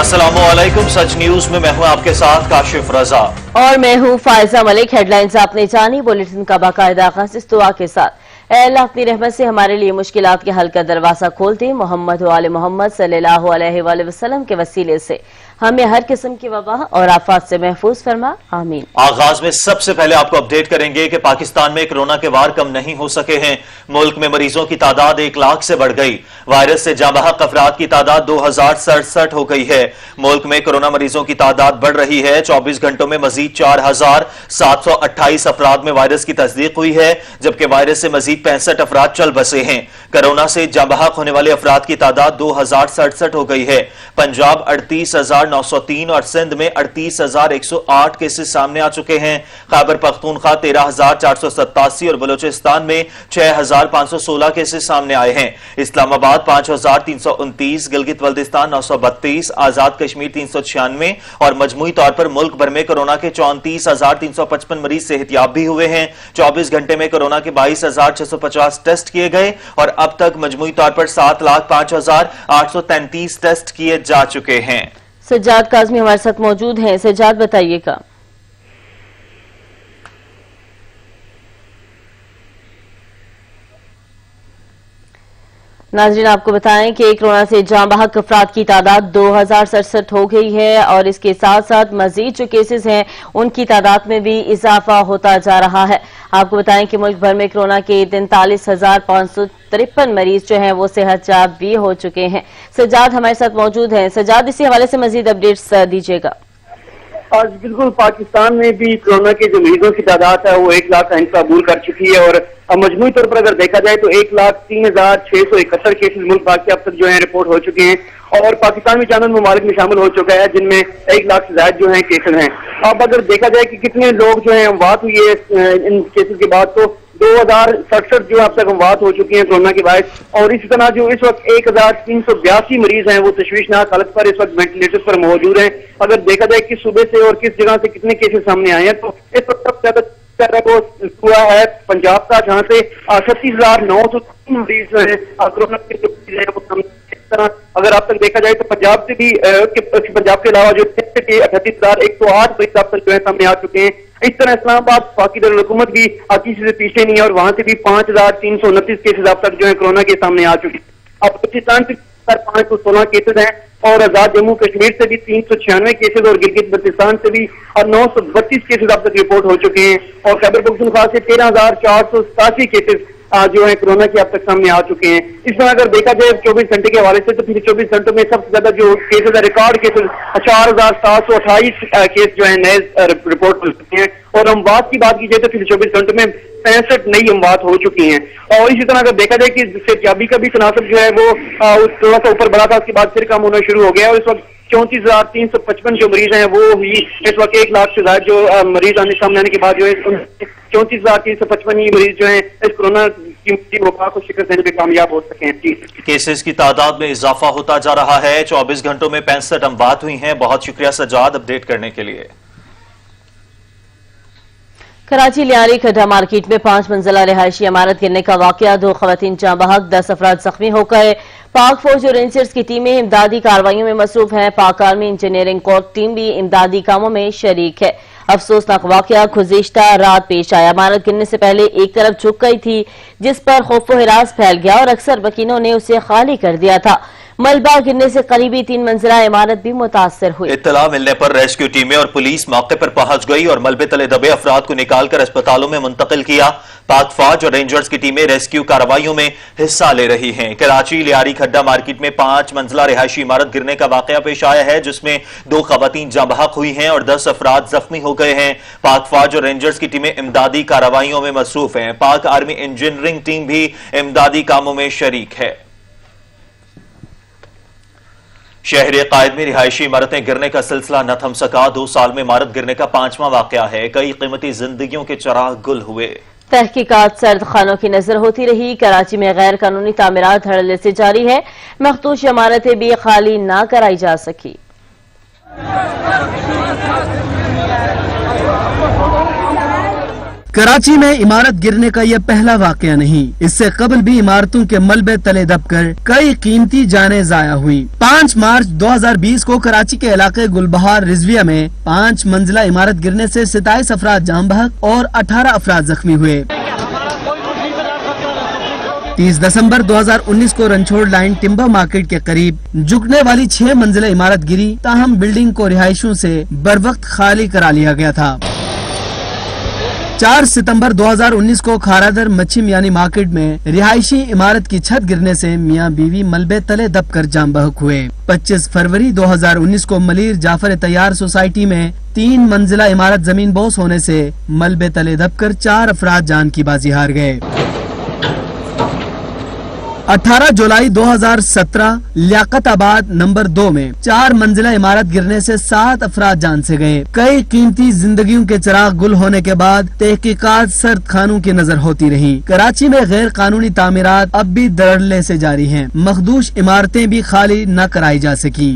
अस्सलामुअलैकुम। सच न्यूज में मैं हूं आपके साथ काशिफ रजा और मैं हूं फायजा मलिक। हेडलाइंस आपने जानी, बुलेटिन का बाकायदा आगाज इस दुआ के साथ। ऐ अल्लाह अपनी रहमत से हमारे लिए मुश्किलात के हल का दरवाजा खोल दे। मोहम्मद व आले मोहम्मद सल्लल्लाहु अलैहि वसल्लम के वसीले से हमें हर किस्म की वबा और आफात से महफूज फरमा, आमीन। आगाज में सबसे पहले आपको अपडेट करेंगे कि पाकिस्तान में कोरोना के वार कम नहीं हो सके हैं। मुल्क में मरीजों की तादाद 1 लाख से बढ़ गई। वायरस से जाँ बहक अफराद की तादाद 2067 हो गई है। मुल्क में कोरोना मरीजों की तादाद बढ़ रही है। 24 घंटों में मजीद 4728 अफराद में वायरस की तस्दीक हुई है, जबकि वायरस से मजीद 65 अफराद चल बसे हैं। कोरोना से जाँ बहक होने वाले अफराद की तादाद 2067 हो गई है। पंजाब 38,903 और सिंध में 38,108 केसेस सामने आ चुके हैं। खैबर पख्तूनख्वा 13,487 और बलोचिस्तान में 6,516 केसेस सामने आए हैं। इस्लामाबाद 5,329, गिलगित बल्तिस्तान 932, आजाद कश्मीर 396 और मजमूई तौर पर मुल्क भर में कोरोना के 34,355 मरीज सेहतियाब भी हुए हैं। 24 घंटे में कोरोना के 22,650 टेस्ट किए गए और अब तक मजमूई तौर पर 7,05,833 टेस्ट किए जा चुके हैं। सज्जाद काज़मी हमारे साथ मौजूद हैं। सज्जाद, बताइएगा। नाज़रीन, आपको बताएं कि कोरोना से जाँ बहक अफराद की तादाद 2067 हो गई है और इसके साथ साथ मजीद जो केसेस हैं उनकी तादाद में भी इजाफा होता जा रहा है। आपको बताएं कि मुल्क भर में कोरोना के 43,553 मरीज जो हैं वो सेहतयाब भी हो चुके हैं। सज्जाद हमारे साथ मौजूद हैं। सज्जाद, इसी हवाले से मजीद अपडेट्स दीजिएगा। आज बिल्कुल पाकिस्तान में भी कोरोना के जो मरीजों की तादाद है वो 1 लाख का इंतहा अबूर कर चुकी है और मजमूई तौर पर अगर देखा जाए तो 1,03,671 केसेस मुल्क भर के अब तक जो है रिपोर्ट हो चुके हैं और पाकिस्तान भी चंद ममालिक में शामिल हो चुका है जिनमें 1 लाख से ज्यादा जो है केसेस हैं। अब अगर देखा जाए कि कितने लोग जो है अमवात हुई है इन केसेस के बाद, तो 2067 जो अब तक अमवात हो चुकी हैं कोरोना के बाद और इसी तरह जो इस वक्त 1,382 मरीज हैं वो तशवीशनाक हालत पर इस वक्त वेंटिलेटर पर मौजूद हैं। अगर देखा जाए कि सुबह से और किस जगह से कितने केसेस सामने आए हैं तो इस वक्त सबसे ज्यादा वो हुआ है पंजाब का, जहां से 36,903 मरीज जो है कोरोना के वो सामने। इस तरह अगर अब तक देखा जाए तो पंजाब से भी पंजाब के अलावा जो 38,108 मरीज अब तक जो है सामने आ चुके हैं। इस तरह इस्लामाबाद बाकी हुकूमत भी किसी से पीछे नहीं है और वहां से भी 5,329 केसेज अब तक जो है कोरोना के सामने आ चुके हैं। अब बलूचिस्तान से 516 केसेज हैं और आजाद जम्मू कश्मीर से भी 396 केसेज और गिलगित बल्तिस्तान से भी 932 केसेज अब तक रिपोर्ट हो चुके हैं और खैबर पख्तूनख्वा से 13,487 केसेज जो है कोरोना के अब तक सामने आ चुके हैं। इस तरह अगर देखा जाए 24 घंटे के हवाले से तो पिछले 24 घंटों में सबसे ज्यादा जो केसेज है रिकॉर्ड केसेज 4,728 केस जो है नए रिपोर्ट हो चुके हैं और अमवात की बात की जाए तो पिछले 24 घंटों में 65 नई अमवात हो चुकी हैं। और इसी तरह अगर देखा जाए कि सेहतयाबी का भी तनासब जो है वो थोड़ा सा ऊपर बढ़ा था, उसके बाद फिर कम होना शुरू हो गया और इस वक्त 34,355 जो मरीज हैं वो ही इस वक्त 1 लाख से ज्यादा जो मरीज सामने आने के बाद जो है 34,355 ही मरीज जो है इस कोरोना की वबा को शिकस्त देने में कामयाब हो सके हैं। केसेस की तादाद में इजाफा होता जा रहा है। 24 घंटों में 65 अमवात हुई हैं। बहुत शुक्रिया सज्जाद अपडेट करने के लिए। कराची लियारी खड्डा मार्केट में 5 मंजिला रिहायशी इमारत गिरने का वाकया, 2 खवातीन जाँ बहक, 10 अफराद जख्मी हो गए। पाक फौज और रेंजर्स की टीमें इमदादी कार्रवाइयों में मसरूफ हैं। पाक आर्मी इंजीनियरिंग कोर टीम भी इमदादी कामों में शरीक है। अफसोसनाक वाकया गुज़िश्ता रात पेश आया। इमारत गिरने से पहले एक तरफ झुक गई थी जिस पर खौफ व हिरास फैल गया और अक्सर वकीलों ने उसे खाली कर दिया था। मलबा गिरने से करीबी 3 मंजिला इमारत भी मुतासर हुई। इत्तला मिलने पर रेस्क्यू टीमें और पुलिस मौके पर पहुंच गई और मलबे तले दबे अफराद को निकालकर अस्पतालों में मुंतकिल किया। पाक फौज और रेंजर्स की टीमें रेस्क्यू कार्रवाइयों में हिस्सा ले रही हैं। कराची लियारी खड्डा मार्केट में 5 मंजिला रिहायशी इमारत गिरने का वाकया पेश आया है जिसमें 2 खवातीन जाँ बहक हुई हैं और 10 अफराद जख्मी हो गए हैं। पाक फौज और रेंजर्स की टीमें इमदादी कार्रवाइयों में मसरूफ हैं। पाक आर्मी इंजीनियरिंग टीम भी इमदादी कामों में शरीक है। शहर कायद में रिहायशी इमारतें गिरने का सिलसिला न थम सका। 2 साल में इमारत गिरने का 5वां वाकया है। कई कीमती जिंदगियों के चिराग गुल हुए। तहकीकात सर्द खानों की नजर होती रही। कराची में गैर कानूनी तामीरात धड़ल्ले से जारी है। मखदूश इमारतें भी खाली ना कराई जा सकी। کراچی میں عمارت گرنے کا یہ پہلا واقعہ نہیں، اس سے قبل بھی عمارتوں کے ملبے تلے دب کر کئی قیمتی جانیں ضائع ہوئی۔ 5 مارچ 2020 کو کراچی کے علاقے گلبہار رضویہ میں 5 منزلہ عمارت گرنے سے 27 افراد جاں بحق اور 18 افراد زخمی ہوئے۔ 30 دسمبر 2019 کو رنچھوڑ لائن ٹمبر مارکیٹ کے قریب جھکنے والی 6 منزلہ عمارت گری، تاہم بلڈنگ کو رہائشیوں سے بروقت خالی کرا لیا گیا تھا۔ 4 ستمبر 2019 کو کھارادر مچھم یعنی مارکیٹ میں رہائشی عمارت کی چھت گرنے سے میاں بیوی ملبے تلے دب کر جاں بحق ہوئے۔ 25 فروری 2019 کو ملیر جعفر طیار سوسائٹی میں 3 منزلہ عمارت زمین بوس ہونے سے ملبے تلے دب کر 4 افراد جان کی بازی ہار گئے۔ 18 جولائی 2017 لیاقت آباد نمبر 2 میں 4 منزلہ عمارت گرنے سے 7 افراد جان سے گئے۔ کئی قیمتی زندگیوں کے چراغ گل ہونے کے بعد تحقیقات سرد خانوں کی نظر ہوتی رہی۔ کراچی میں غیر قانونی تعمیرات اب بھی دھڑلے سے جاری ہیں، مخدوش عمارتیں بھی خالی نہ کرائی جا سکی۔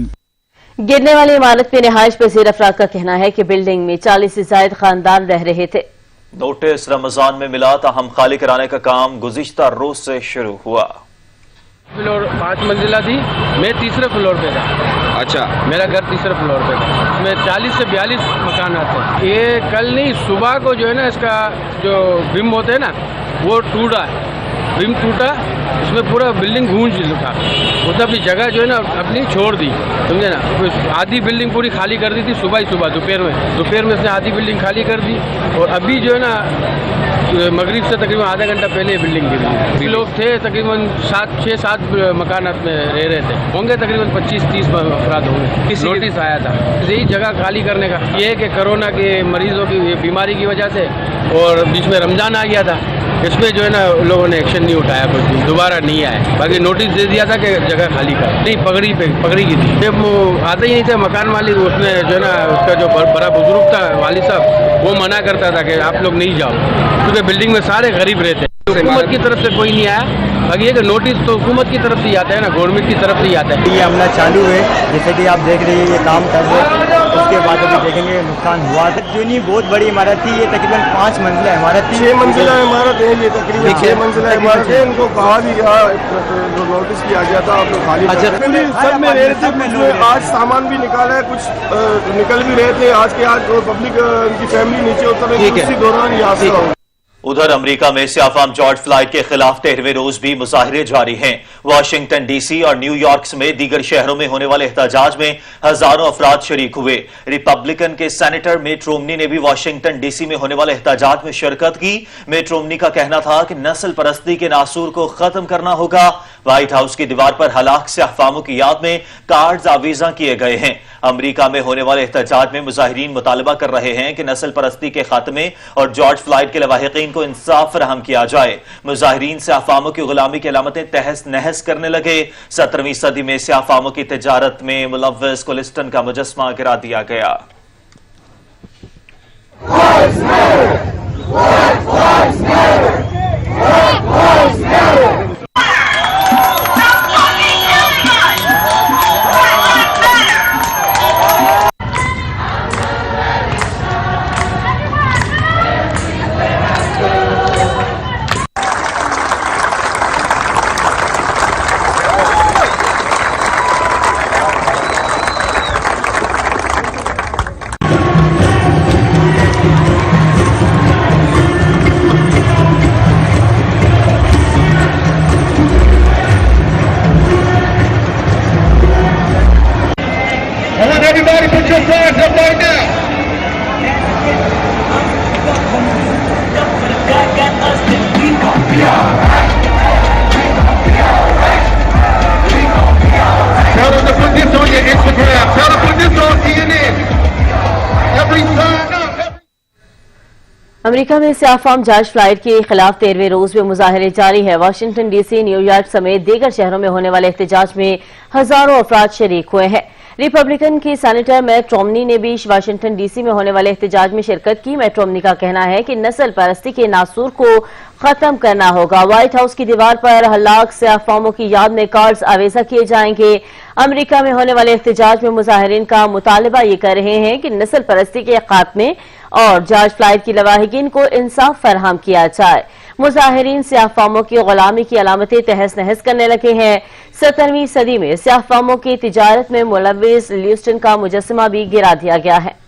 گرنے والی عمارت میں رہائش پذیر افراد کا کہنا ہے کہ بلڈنگ میں 40 سے زائد خاندان رہ رہے تھے۔ نوٹس رمضان میں ملا، تاہم خالی کرانے کا کام گزشتہ روز سے شروع ہوا۔ فلور 5 منزلہ تھی، میں تیسرے فلور پہ تھا۔ اچھا، میرا گھر تیسرے فلور پہ تھا، اس میں 40 سے 42 مکانات ہیں۔ یہ کل نہیں، صبح کو جو ہے نا اس کا جو بم ہوتے ہیں نا وہ ٹوٹا ہے، بم ٹوٹا، اس میں پورا بلڈنگ گونج اٹھا، اس نے اپنی جگہ جو ہے نا اپنی چھوڑ دی، سمجھے نا۔ آدھی بلڈنگ پوری خالی کر دی تھی صبح دوپہر میں اس نے آدھی بلڈنگ خالی کر دی، اور ابھی جو ہے نا مغرب سے تقریباً آدھا گھنٹہ پہلے بلڈنگ گری۔ لوگ تھے تقریباً 6-7 مکانات میں رہ رہے تھے، ہوں گے تقریباً 25-30 افراد ہوں گے۔ نوٹس آیا تھا یہی جگہ خالی کرنے کا، یہ کہ کرونا کے مریضوں کی بیماری کی وجہ سے اور بیچ میں رمضان آ گیا تھا، اس میں جو ہے نا لوگوں نے ایکشن نہیں اٹھایا، کچھ بھی دوبارہ نہیں آئے، باقی نوٹس دے دیا تھا کہ جگہ خالی کر، نہیں پگڑی کی تھی، جب وہ آتے ہی نہیں تھے مکان مالک، اس نے جو ہے نا اس کا جو بڑا بزرگ تھا والد صاحب، وہ منع کرتا تھا کہ آپ لوگ نہیں جاؤ، کیونکہ بلڈنگ میں سارے غریب رہتے ہیں۔ حکومت کی طرف سے کوئی نہیں آیا، باقی یہ کہ نوٹس تو حکومت کی طرف سے ہی آتا ہے نا، گورنمنٹ کی طرف سے ہی آتا ہے۔ یہ عملہ چالو ہے، جیسے کہ آپ دیکھ رہے ہیں یہ کام کر رہے ہیں، اس کے بعد ابھی دیکھیں گے نقصان ہوا تھا۔ جو نہیں بہت بڑی عمارت تھی، یہ تقریباً 5 منزلہ عمارت تھی۔ 6 منزلہ عمارت ہے، یہ تقریباً 6 منزلہ عمارت ہے، ان کو کہا بھی گیا، نوٹس کیا گیا تھا آپ لوگ خالی کر دیں۔ سب میں رہ رہے تھے، کچھ میں آج سامان بھی نکالا ہے، کچھ نکل بھی رہے تھے، آج کے آج پبلک ان کی فیملی نیچے اتر رہی تھی، اسی دوران یہ حادثہ ہوا۔ ادھر امریکہ میں سیاہ فام جارج فلائیڈ کے خلاف 13ویں روز بھی مظاہرے جاری ہیں۔ واشنگٹن ڈی سی اور نیو یارک سمیت دیگر شہروں میں ہونے والے احتجاج میں ہزاروں افراد شریک ہوئے۔ ریپبلکن کے سینیٹر میٹ رومنی نے بھی واشنگٹن ڈی سی میں ہونے والے احتجاج میں شرکت کی۔ میٹ رومنی کا کہنا تھا کہ نسل پرستی کے ناصور کو ختم کرنا ہوگا۔ وائٹ ہاؤس کی دیوار پر ہلاک سیاہ فاموں کی یاد میں کارڈز آویزاں کیے گئے ہیں۔ امریکہ میں ہونے والے احتجاج میں مظاہرین مطالبہ کر رہے ہیں کہ نسل پرستی کے خاتمے اور جارج فلائیڈ کے لواحقین کو انصاف فراہم کیا جائے۔ مظاہرین سیاہ فاموں کی غلامی کی علامتیں تہس نہس کرنے لگے۔ 17ویں صدی میں سیاہ فاموں کی تجارت میں ملوث کولسٹن کا مجسمہ گرا دیا گیا۔ Everybody put your flags up right now. Tell them to put this on your Instagram. Tell them to put this on CNN. Every time. امریکہ میں سیاہ فام جارج فلائیڈ کے خلاف 13ویں روز میں مظاہرے جاری ہے۔ Washington D C, New York سمیت دیگر شہروں میں ہونے والے احتجاج میں ہزاروں افراد شریک ہوئے ہیں۔ ریپبلکن کی سینیٹر میٹ رومنی نے بھی واشنگٹن ڈی سی میں ہونے والے احتجاج میں شرکت کی۔ میٹ رومنی کا کہنا ہے کہ نسل پرستی کے ناصور کو ختم کرنا ہوگا۔ وائٹ ہاؤس کی دیوار پر ہلاک سیاہ فاموں کی یاد میں کارڈز آویزہ کیے جائیں گے۔ امریکہ میں ہونے والے احتجاج میں مظاہرین کا مطالبہ یہ کر رہے ہیں کہ نسل پرستی کے خاتمے اور جارج فلائیڈ کی لواحقین کو انصاف فراہم کیا جائے۔ مظاہرین سیاہ فاموں کی غلامی کی علامتیں تہس نہس کرنے لگے ہیں۔ 17ویں صدی میں سیاہ فاموں کی تجارت میں ملوث لیوسٹن کا مجسمہ بھی گرا دیا گیا ہے۔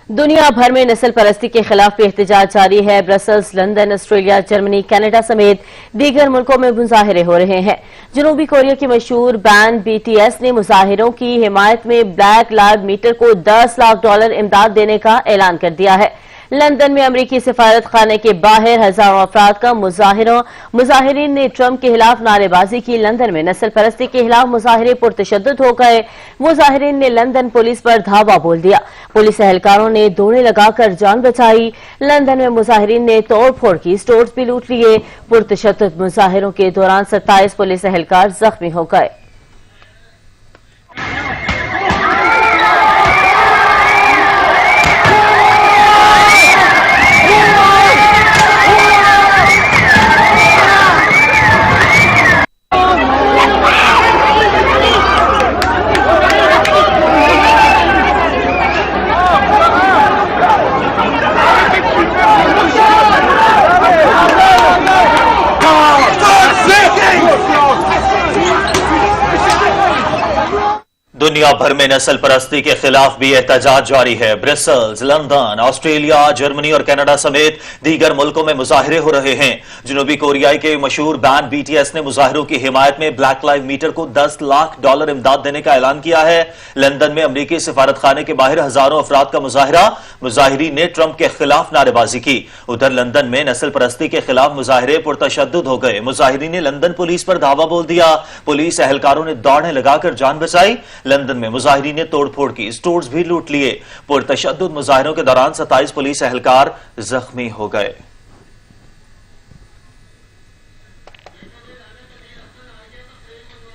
دنیا بھر میں نسل پرستی کے خلاف بھی احتجاج جاری ہے۔ Brussels, London, Australia, Germany, Canada سمیت دیگر ملکوں میں مظاہرے ہو رہے ہیں۔ جنوبی کوریا کی مشہور بینڈ BTS نے مظاہروں کی حمایت میں بلیک لائیو میٹر کو $10 لاکھ امداد دینے کا اعلان کر دیا ہے۔ لندن میں امریکی سفارت خانے کے باہر ہزاروں افراد کا مظاہرین نے ٹرمپ کے خلاف نعرے بازی کی۔ لندن میں نسل پرستی کے خلاف مظاہرے پرتشدد ہو گئے۔ مظاہرین نے لندن پولیس پر دھاوا بول دیا۔ پولیس اہلکاروں نے دوڑے لگا کر جان بچائی۔ لندن میں مظاہرین نے توڑ پھوڑ کی، سٹورز بھی لوٹ لیے۔ پرتشدد مظاہروں کے دوران 27 پولیس اہلکار زخمی ہو گئے۔ دنیا بھر میں نسل پرستی کے خلاف بھی احتجاج جاری ہے۔ برسلز، لندن، آسٹریلیا، جرمنی اور کینیڈا سمیت دیگر ملکوں میں مظاہرے ہو رہے ہیں۔ جنوبی کوریا کے مشہور بینڈ BTS نے مظاہروں کی حمایت میں بلیک لائیو میٹر کو $10 لاکھ امداد دینے کا اعلان کیا ہے۔ لندن میں امریکی سفارت خانے کے باہر ہزاروں افراد کا مظاہرہ، مظاہرین نے ٹرمپ کے خلاف نعرے بازی کی۔ ادھر لندن میں نسل پرستی کے خلاف مظاہرے پرتشدد ہو گئے۔ مظاہرین نے لندن پولیس پر دھاوا بول دیا۔ پولیس اہلکاروں نے دوڑیں لگا کر جان بچائی۔ لندن میں مظاہرین نے توڑ پھوڑ کی، سٹورز بھی لوٹ لیے۔ پرتشدد مظاہروں کے دوران 27 پولیس اہلکار زخمی ہو گئے۔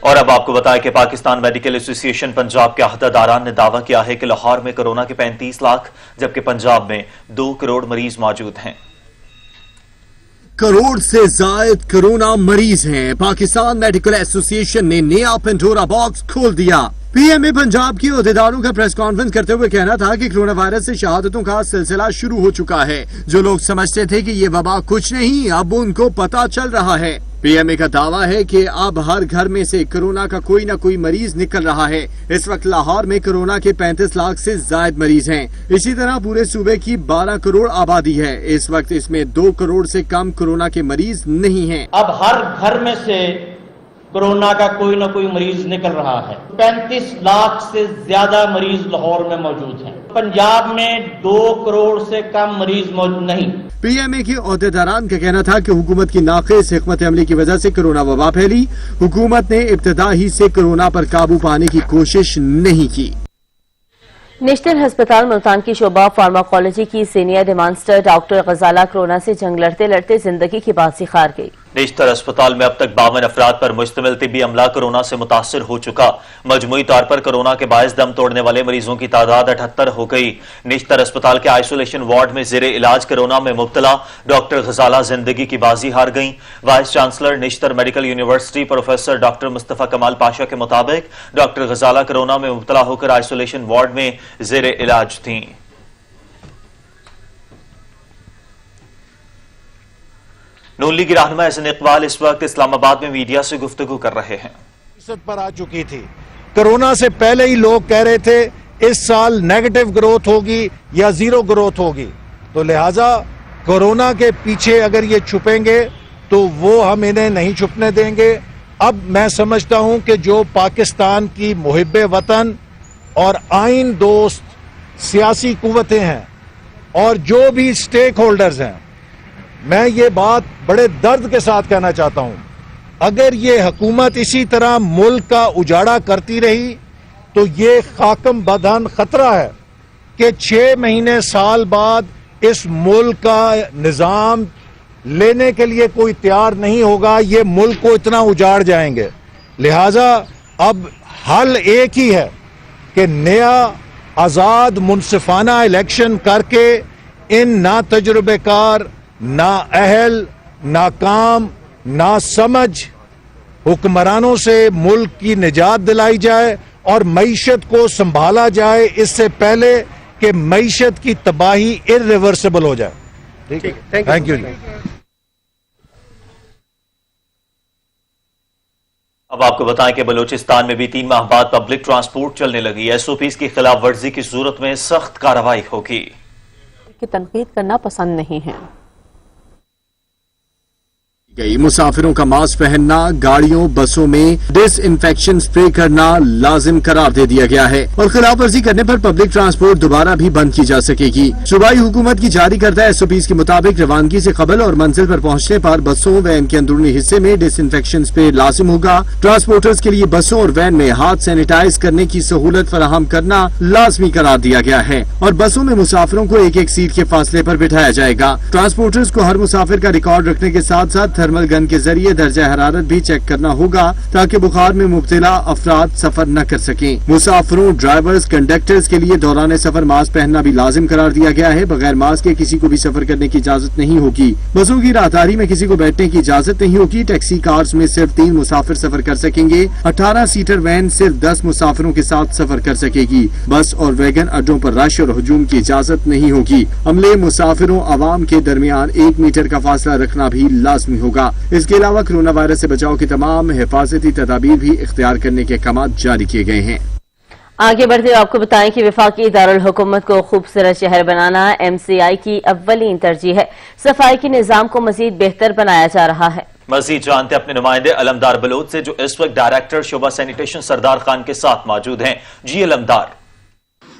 اور اب آپ کو بتائیں کہ پاکستان میڈیکل ایسوسی ایشن پنجاب کے عہدیداران نے دعویٰ کیا ہے کہ لاہور میں کورونا کے 35 لاکھ جبکہ پنجاب میں 2 کروڑ مریض موجود ہیں۔ کروڑ سے زائد کرونا مریض ہیں۔ پاکستان میڈیکل ایسوسی ایشن نے نیا پنڈورا باکس کھول دیا۔ PMA پنجاب کی عہدیداروں کا پریس کانفرنس کرتے ہوئے کہنا تھا کہ کرونا وائرس سے شہادتوں کا سلسلہ شروع ہو چکا ہے۔ جو لوگ سمجھتے تھے کہ یہ وبا کچھ نہیں، اب ان کو پتہ چل رہا ہے۔ PMA کا دعویٰ ہے کہ اب ہر گھر میں سے کرونا کا کوئی نہ کوئی مریض نکل رہا ہے۔ اس وقت لاہور میں کرونا کے 35 لاکھ سے زائد مریض ہیں۔ اسی طرح پورے صوبے کی 12 کروڑ آبادی ہے۔ اس وقت اس میں 2 کروڑ سے کم کرونا کے مریض نہیں ہیں۔ اب ہر گھر میں سے کرونا کا کوئی نہ کوئی مریض نکل رہا ہے۔ 35 لاکھ سے زیادہ مریض لاہور میں موجود ہیں۔ پنجاب میں 2 کروڑ سے کم مریض موجود نہیں۔ PMA کے عہدیداران کا کہنا تھا کہ حکومت کی ناقص حکمت عملی کی وجہ سے کرونا وبا پھیلی۔ حکومت نے ابتدا ہی سے کرونا پر قابو پانے کی کوشش نہیں کی۔ نیشنل ہسپتال ملتان کی شعبہ فارماکالوجی کی سینئر ڈیمانسٹر ڈاکٹر غزالہ کورونا سے جنگ لڑتے لڑتے زندگی کی بازی ہار گئی۔ نیشتر اسپتال میں اب تک 52 افراد پر مشتمل طبی عملہ کورونا سے متاثر ہو چکا۔ مجموعی طور پر کورونا کے باعث دم توڑنے والے مریضوں کی تعداد 78 ہو گئی۔ نیشتر اسپتال کے آئسولیشن وارڈ میں زیر علاج کورونا میں مبتلا ڈاکٹر غزالہ زندگی کی بازی ہار گئیں۔ Vice chancellor Nishtar medical university professor doctor Mustafa Kamal Pasha کے مطابق ڈاکٹر غزالہ کورونا میں مبتلا ہو کر آئسولیشن وارڈ میں زیر علاج تھیں۔ نون لیگی رہنما احسن اقبال اس وقت اسلام آباد میں میڈیا سے گفتگو کر رہے ہیں۔ پر آ چکی تھی۔ کرونا سے پہلے ہی لوگ کہہ رہے تھے اس سال نیگیٹو گروتھ ہوگی یا زیرو گروتھ ہوگی، تو لہٰذا کرونا کے پیچھے اگر یہ چھپیں گے تو وہ ہم انہیں نہیں چھپنے دیں گے۔ اب میں سمجھتا ہوں کہ جو پاکستان کی محب وطن اور آئین دوست سیاسی قوتیں ہیں اور جو بھی سٹیک ہولڈرز ہیں، میں یہ بات بڑے درد کے ساتھ کہنا چاہتا ہوں، اگر یہ حکومت اسی طرح ملک کا اجاڑا کرتی رہی تو یہ خاکم بدہن خطرہ ہے کہ 6 مہینے سال بعد اس ملک کا نظام لینے کے لیے کوئی تیار نہیں ہوگا، یہ ملک کو اتنا اجاڑ جائیں گے۔ لہٰذا اب حل ایک ہی ہے کہ نیا آزاد منصفانہ الیکشن کر کے ان نا تجربے کار، نا اہل، ناکام नासमझ हुक्मरानों से मुल्क की निजात दिलाई जाए और मईशत को संभाला जाए इससे पहले कि मईशत की तबाही इर्रिवर्सिबल हो जाए। ठीक है, थैंक यू। अब आपको बताएं कि बलूचिस्तान में भी 3 माह बाद पब्लिक ट्रांसपोर्ट चलने लगी। एसओपीज की खिलाफ वर्जी की सूरत में सख्त कार्रवाई होगी। की तनकीद करना पसंद नहीं है। मुसाफिरों का मास्क पहनना, गाड़ियों बसों में डिसइंफेक्शन स्प्रे करना लाजिम करार दे दिया गया है और खिलाफ वर्जी करने पर पब्लिक ट्रांसपोर्ट दोबारा भी बंद की जा सकेगी। सूबाई हुकूमत की जारी करदा एसओपीज के मुताबिक रवानगी से कबल और मंजिल पर पहुंचने पर बसों वैन के अंदरूनी हिस्से में डिसइंफेक्शन स्प्रे लाजिम होगा। ट्रांसपोर्टर्स के लिए बसों और वैन में हाथ सैनिटाइज करने की सहूलत फराहम करना लाजमी करार दिया गया है और बसों में मुसाफिरों को एक एक सीट के फासले पर बिठाया जाएगा। ट्रांसपोर्टर्स को हर मुसाफिर का रिकॉर्ड रखने के साथ साथ थर्मल गन के जरिए दर्जा हरारत भी चेक करना होगा ताकि बुखार में मुब्तला अफराद सफर न कर सकें। मुसाफिरों, ड्राइवर्स, कंडक्टर्स के लिए दौरान सफर मास्क पहनना भी लाजिम करार दिया गया है। बगैर मास्क के किसी को भी सफर करने की इजाजत नहीं होगी। बसों की राहदारी में किसी को बैठने की इजाजत नहीं होगी। टैक्सी कार्स में सिर्फ 3 मुसाफिर सफर कर सकेंगे। 18 सीटर वैन सिर्फ 10 मुसाफिरों के साथ सफर कर सकेगी। बस और वैगन अड्डों पर रश और हुजूम की इजाजत नहीं होगी। अमले, मुसाफिरों, आवाम के दरमियान 1 मीटर का फासला रखना भी लाजमी होगा। इसके अलावा कोरोना वायरस से बचाव के तमाम हिफाजती तदाबीर भी इख्तियार करने के अहकाम जारी किए गए हैं। आगे बढ़ते हुए आपको बताएं कि वफाकी दारुल हुकूमत को खूबसूरत शहर बनाना MCI की अव्वलीन तरजीह है। सफाई के निजाम को मजीद बेहतर बनाया जा रहा है। मजीद जानते अपने नुमाइंदे अलमदार बलोच से जो इस वक्त डायरेक्टर शोबा सैनिटेशन सरदार खान के साथ मौजूद हैं। जी अलमदार।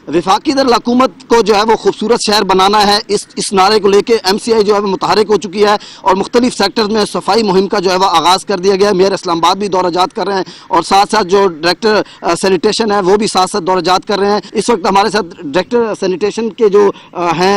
वफाकी दर हुकूमत को जो है वो खूबसूरत शहर बनाना है, इस नारे को लेके MCI जो है वो मुतहरिक हो चुकी है और मुख्तलिफ सेक्टर्स में सफाई मुहिम का जो है वो आगाज़ कर दिया गया है। मेयर इस्लामाबाद भी दौराजात कर रहे हैं और साथ साथ जो डायरेक्टर सैनिटेशन है वो भी साथ साथ दौराजात कर रहे हैं। इस वक्त हमारे साथ डायरेक्टर सैनिटेशन के जो हैं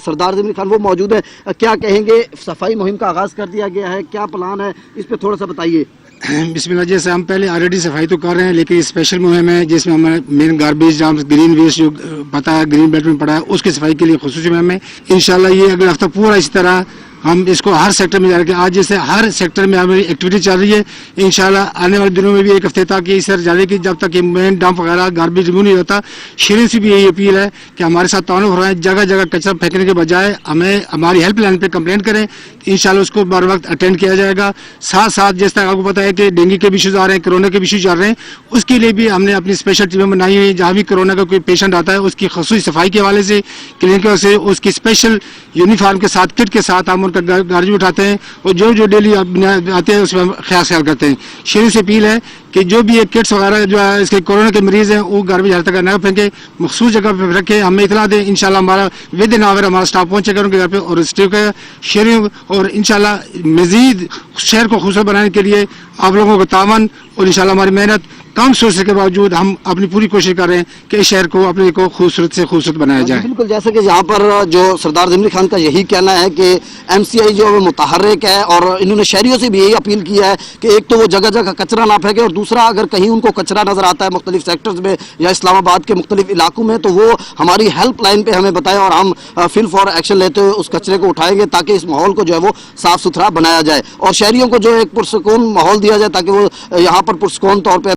सरदार ज़मीर खान वो मौजूद है। क्या कहेंगे, सफाई मुहिम का आगाज़ कर दिया गया है, क्या प्लान है, इस पर थोड़ा सा बताइए। बिस्मिल्लाह, जैसे हम पहले ऑलरेडी सफाई तो कर रहे हैं लेकिन स्पेशल मुहिम है जिसमें हमारे मेन गार्बेज ग्रीन वेस्ट जो पता है ग्रीन बेल्ट में पड़ा है उसकी सफाई के लिए खुसूसी मुहिम है। इंशाल्लाह ये अगले हफ्ता पूरा इसी तरह हम इसको हर सेक्टर में जा रहे हैं। आज जैसे हर सेक्टर में हमारी एक्टिविटी चल रही है, इंशाल्लाह आने वाले दिनों में भी 1 हफ्ते तक इस तरह जारी की जब तक मेन डंप वगैरह गार्बेज रिमूव नहीं होता। शहरों से भी यही अपील है कि हमारे साथ ताउन हो रहा है, जगह जगह कचरा फेंकने के बजाय हमें हमारी हेल्पलाइन पे कंप्लेंट करें, इंशाल्लाह उसको बर वक्त अटेंड किया जाएगा। साथ साथ जैसे आपको पता है कि डेंगू के भी इश्यूज आ रहे हैं, कोरोना के भी इश्यूज आ रहे हैं, उसके लिए भी हमने अपनी स्पेशल टीमें बनाई हुई है। जहाँ भी कोरोना का कोई पेशेंट आता है उसकी खसूसी सफाई के हवाले से, क्लिनिक से उसकी स्पेशल यूनिफॉर्म के साथ, किट के साथ हम उनका गाड़ी उठाते हैं और जो डेली आते हैं उसमें ख्याल करते हैं। शहर से अपील है कि जो भी ये किट्स वगैरह जो है इसके कोरोना के मरीज हैं वो गार्बेज हर तक न फेंके, मखसूस जगह पर रखे, हमें इतला दें। इंशाल्लाह हमारा विद इन आवर हमारा स्टाफ पहुंचेगा उनके घर पे और शहरों और इंशाल्लाह मजीद शहर को खूबसूरत बनाने के लिए आप लोगों का तावन और इंशाल्लाह हमारी मेहनत कम सोचने के बावजूद हम अपनी पूरी कोशिश कर रहे हैं कि इस शहर को अपने को खूबसूरत से खूबसूरत बनाया जाए। बिल्कुल, जैसे कि यहाँ पर जो सरदार ज़मीर खान का यही कहना है कि MCI जो है मुतहर्रिक है और इन्होंने शहरियों से भी यही अपील किया है कि एक तो वो जगह जगह कचरा ना फेंके और दूसरा अगर कहीं उनको कचरा नजर आता है मुख्तलिफ सेक्टर्स में या इस्लामाबाद के मुख्तलिफ इलाकों में तो वो हमारी हेल्प लाइन पर हमें बताएं और हम फिल फॉर एक्शन लेते हुए उस कचरे को उठाएंगे ताकि इस माहौल को जो है वो साफ सुथरा बनाया जाए और शहरियों को जो एक पुरसकून माहौल दिया जाए ताकि वो यहाँ पर पुरसकून तौर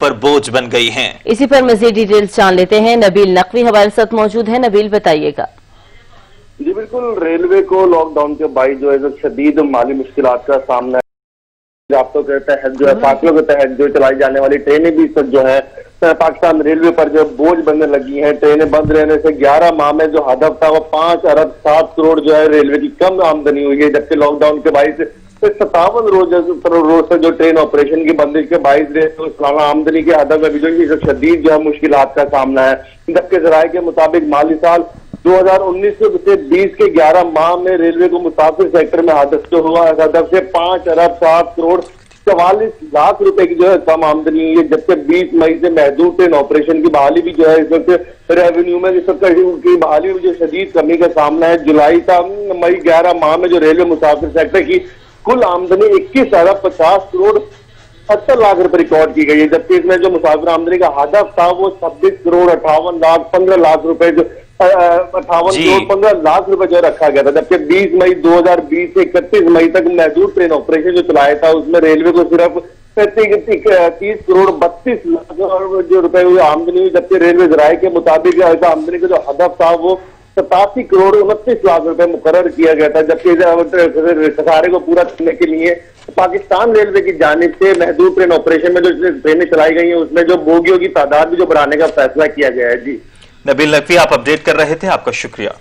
पर बोझ बन गई हैं। इसी पर मजीद डिटेल्स जान लेते हैं। नबील नकवी हमारे साथ मौजूद है। नबील, बताइएगा। जी बिल्कुल, रेलवे को लॉकडाउन के बाद जो है शदीद माली मुश्किलात का सामना है। आपको के तहत जो है फासलों के तहत जो चलाई जाने वाली ट्रेनें भी सब जो है पाकिस्तान रेलवे पर जो बोझ बनने लगी हैं। ट्रेनें बंद रहने से 11 माह में जो हदफ था वो 5 अरब 7 करोड़ जो है रेलवे की कम आमदनी हुई है, जबकि लॉकडाउन के बाईस 57 रोज से जो ट्रेन ऑपरेशन की बंदिश के बाईस सालाना आमदनी के हदफ में भी जो शदीद जो है मुश्किलात का सामना है। जबकि जराये के मुताबिक माली साल 2019 से 20 के 11 माह में रेलवे को मुसाफिर सेक्टर में हदफ जो हुआ हदफ से 5 अरब 7 करोड़ 44 लाख रुपए की जो है कम आमदनी हुई है। जबकि 20 मई से महदूद ट्रेन ऑपरेशन की बहाली भी जो है इस वक्त रेवेन्यू में इस वक्त की बहाली में जो शदीद कमी का सामना है। जुलाई था मई 11 माह में जो रेलवे मुसाफिर सेक्टर की कुल आमदनी 21 अरब 50 करोड़ 70 लाख रुपए रिकॉर्ड की गई है, जबकि इसमें जो मुसाफिर आमदनी का हदफ था वो 26 करोड़ 58 लाख 15 लाख रुपए जो 58 करोड़ 15 लाख रुपए जो रखा गया था, जबकि 20 मई 2020 से 31 मई तक महदूद ट्रेन ऑपरेशन जो चलाया था उसमें रेलवे को सिर्फ 30 करोड़ 32 लाख और जो रुपए हुई आमदनी हुई, जबकि रेलवे ज़राए के मुताबिक आमदनी का जो हदफ था वो 87 करोड़ 29 लाख रुपए मुकर्रर किया गया था। जबकि खसारे को पूरा करने के लिए पाकिस्तान रेलवे की जानिब से महदूद ट्रेन ऑपरेशन में जो ट्रेनें चलाई गई हैं उसमें जो बोगियों की तादाद भी जो बढ़ाने का फैसला किया गया है। जी नबील नकवी, आप अपडेट कर रहे थे, आपका शुक्रिया।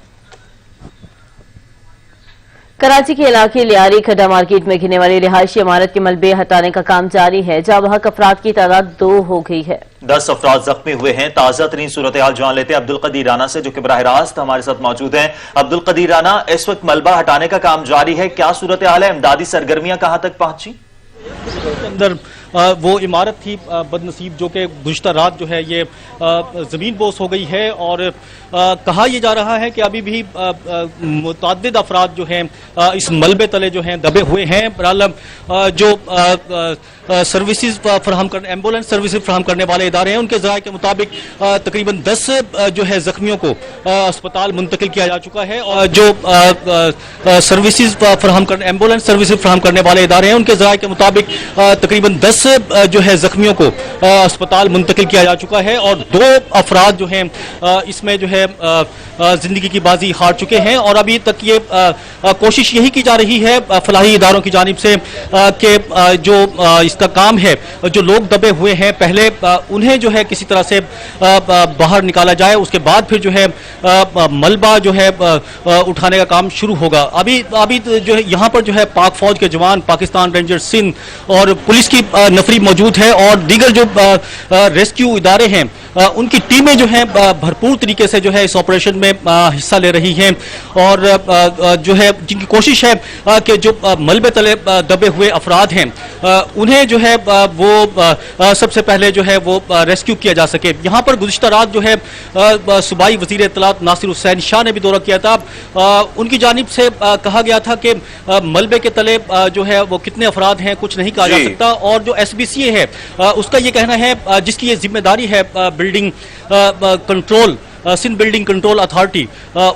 कराची के इलाके लियारी खड्डा मार्केट में गिरने वाली रिहायशी इमारत के मलबे हटाने का काम जारी है, जहां बहक अफराद की तादाद 2 हो गई है। 10 अफराद जख्मी हुए हैं। ताजा तरीन सूरत हाल जान लेते हैं अब्दुल कदीर राना से, जो कि बराह रास्त हमारे साथ मौजूद हैं। अब्दुल कदीर राना, इस वक्त मलबा हटाने का काम जारी है, क्या सूरत हाल है? इमदादी सरगर्मियां कहां तक पहुंची? अंदर वो इमारत थी बदनसीब, जो कि गुज़िश्ता रात जो है ये ज़मीन बोस हो गई है और कहा यह जा रहा है कि अभी भी मुतअद्दिद अफराद जो हैं इस मलबे तले जो हैं दबे हुए हैं। बहरहाल जो सर्विसेज फराहम करने, एम्बुलेंस सर्विसेज फराहम करने वाले इदारे हैं, उनके ज़राए के मुताबिक तकरीबन 10 जो है जख्मियों को अस्पताल मुंतकिल किया जा चुका है और जो सर्विसेज फराहम करने, एम्बुलेंस सर्विसेज फराहम करने वाले इदारे हैं, उनके ज़राए के मुताबिक तकरीबन 10 जो है जख्मियों को अस्पताल मुंतकिल किया जा चुका है और 2 अफराद जो हैं इसमें जो है जिंदगी की बाजी हार चुके हैं। और अभी तक ये कोशिश यही की जा रही है फलाही इदारों की जानिब से कि जो इसका काम है, जो लोग दबे हुए हैं पहले उन्हें जो है किसी तरह से बाहर निकाला जाए, उसके बाद फिर जो है मलबा जो है उठाने का काम शुरू होगा। अभी जो है यहाँ पर जो है पाक फौज के जवान, पाकिस्तान रेंजर सिंध और पुलिस की नफरी मौजूद है और दीगर जो रेस्क्यू इदारे हैं उनकी टीमें जो हैं भरपूर तरीके से जो है इस ऑपरेशन में हिस्सा ले रही हैं और जो है जिनकी कोशिश है कि जो मलबे तले दबे हुए अफराद हैं उन्हें जो है वो सबसे पहले जो है वो रेस्क्यू किया जा सके। यहाँ पर गुज़िश्ता रात जो है सूबाई वज़ीर इत्तलात नासिर हुसैन शाह ने भी दौरा किया था। उनकी जानिब से कहा गया था कि मलबे के तले जो है वो कितने अफराद हैं कुछ नहीं कहा जा सकता और जो SBCA है उसका ये कहना है, जिसकी ये जिम्मेदारी है building control, Sindh building control authority,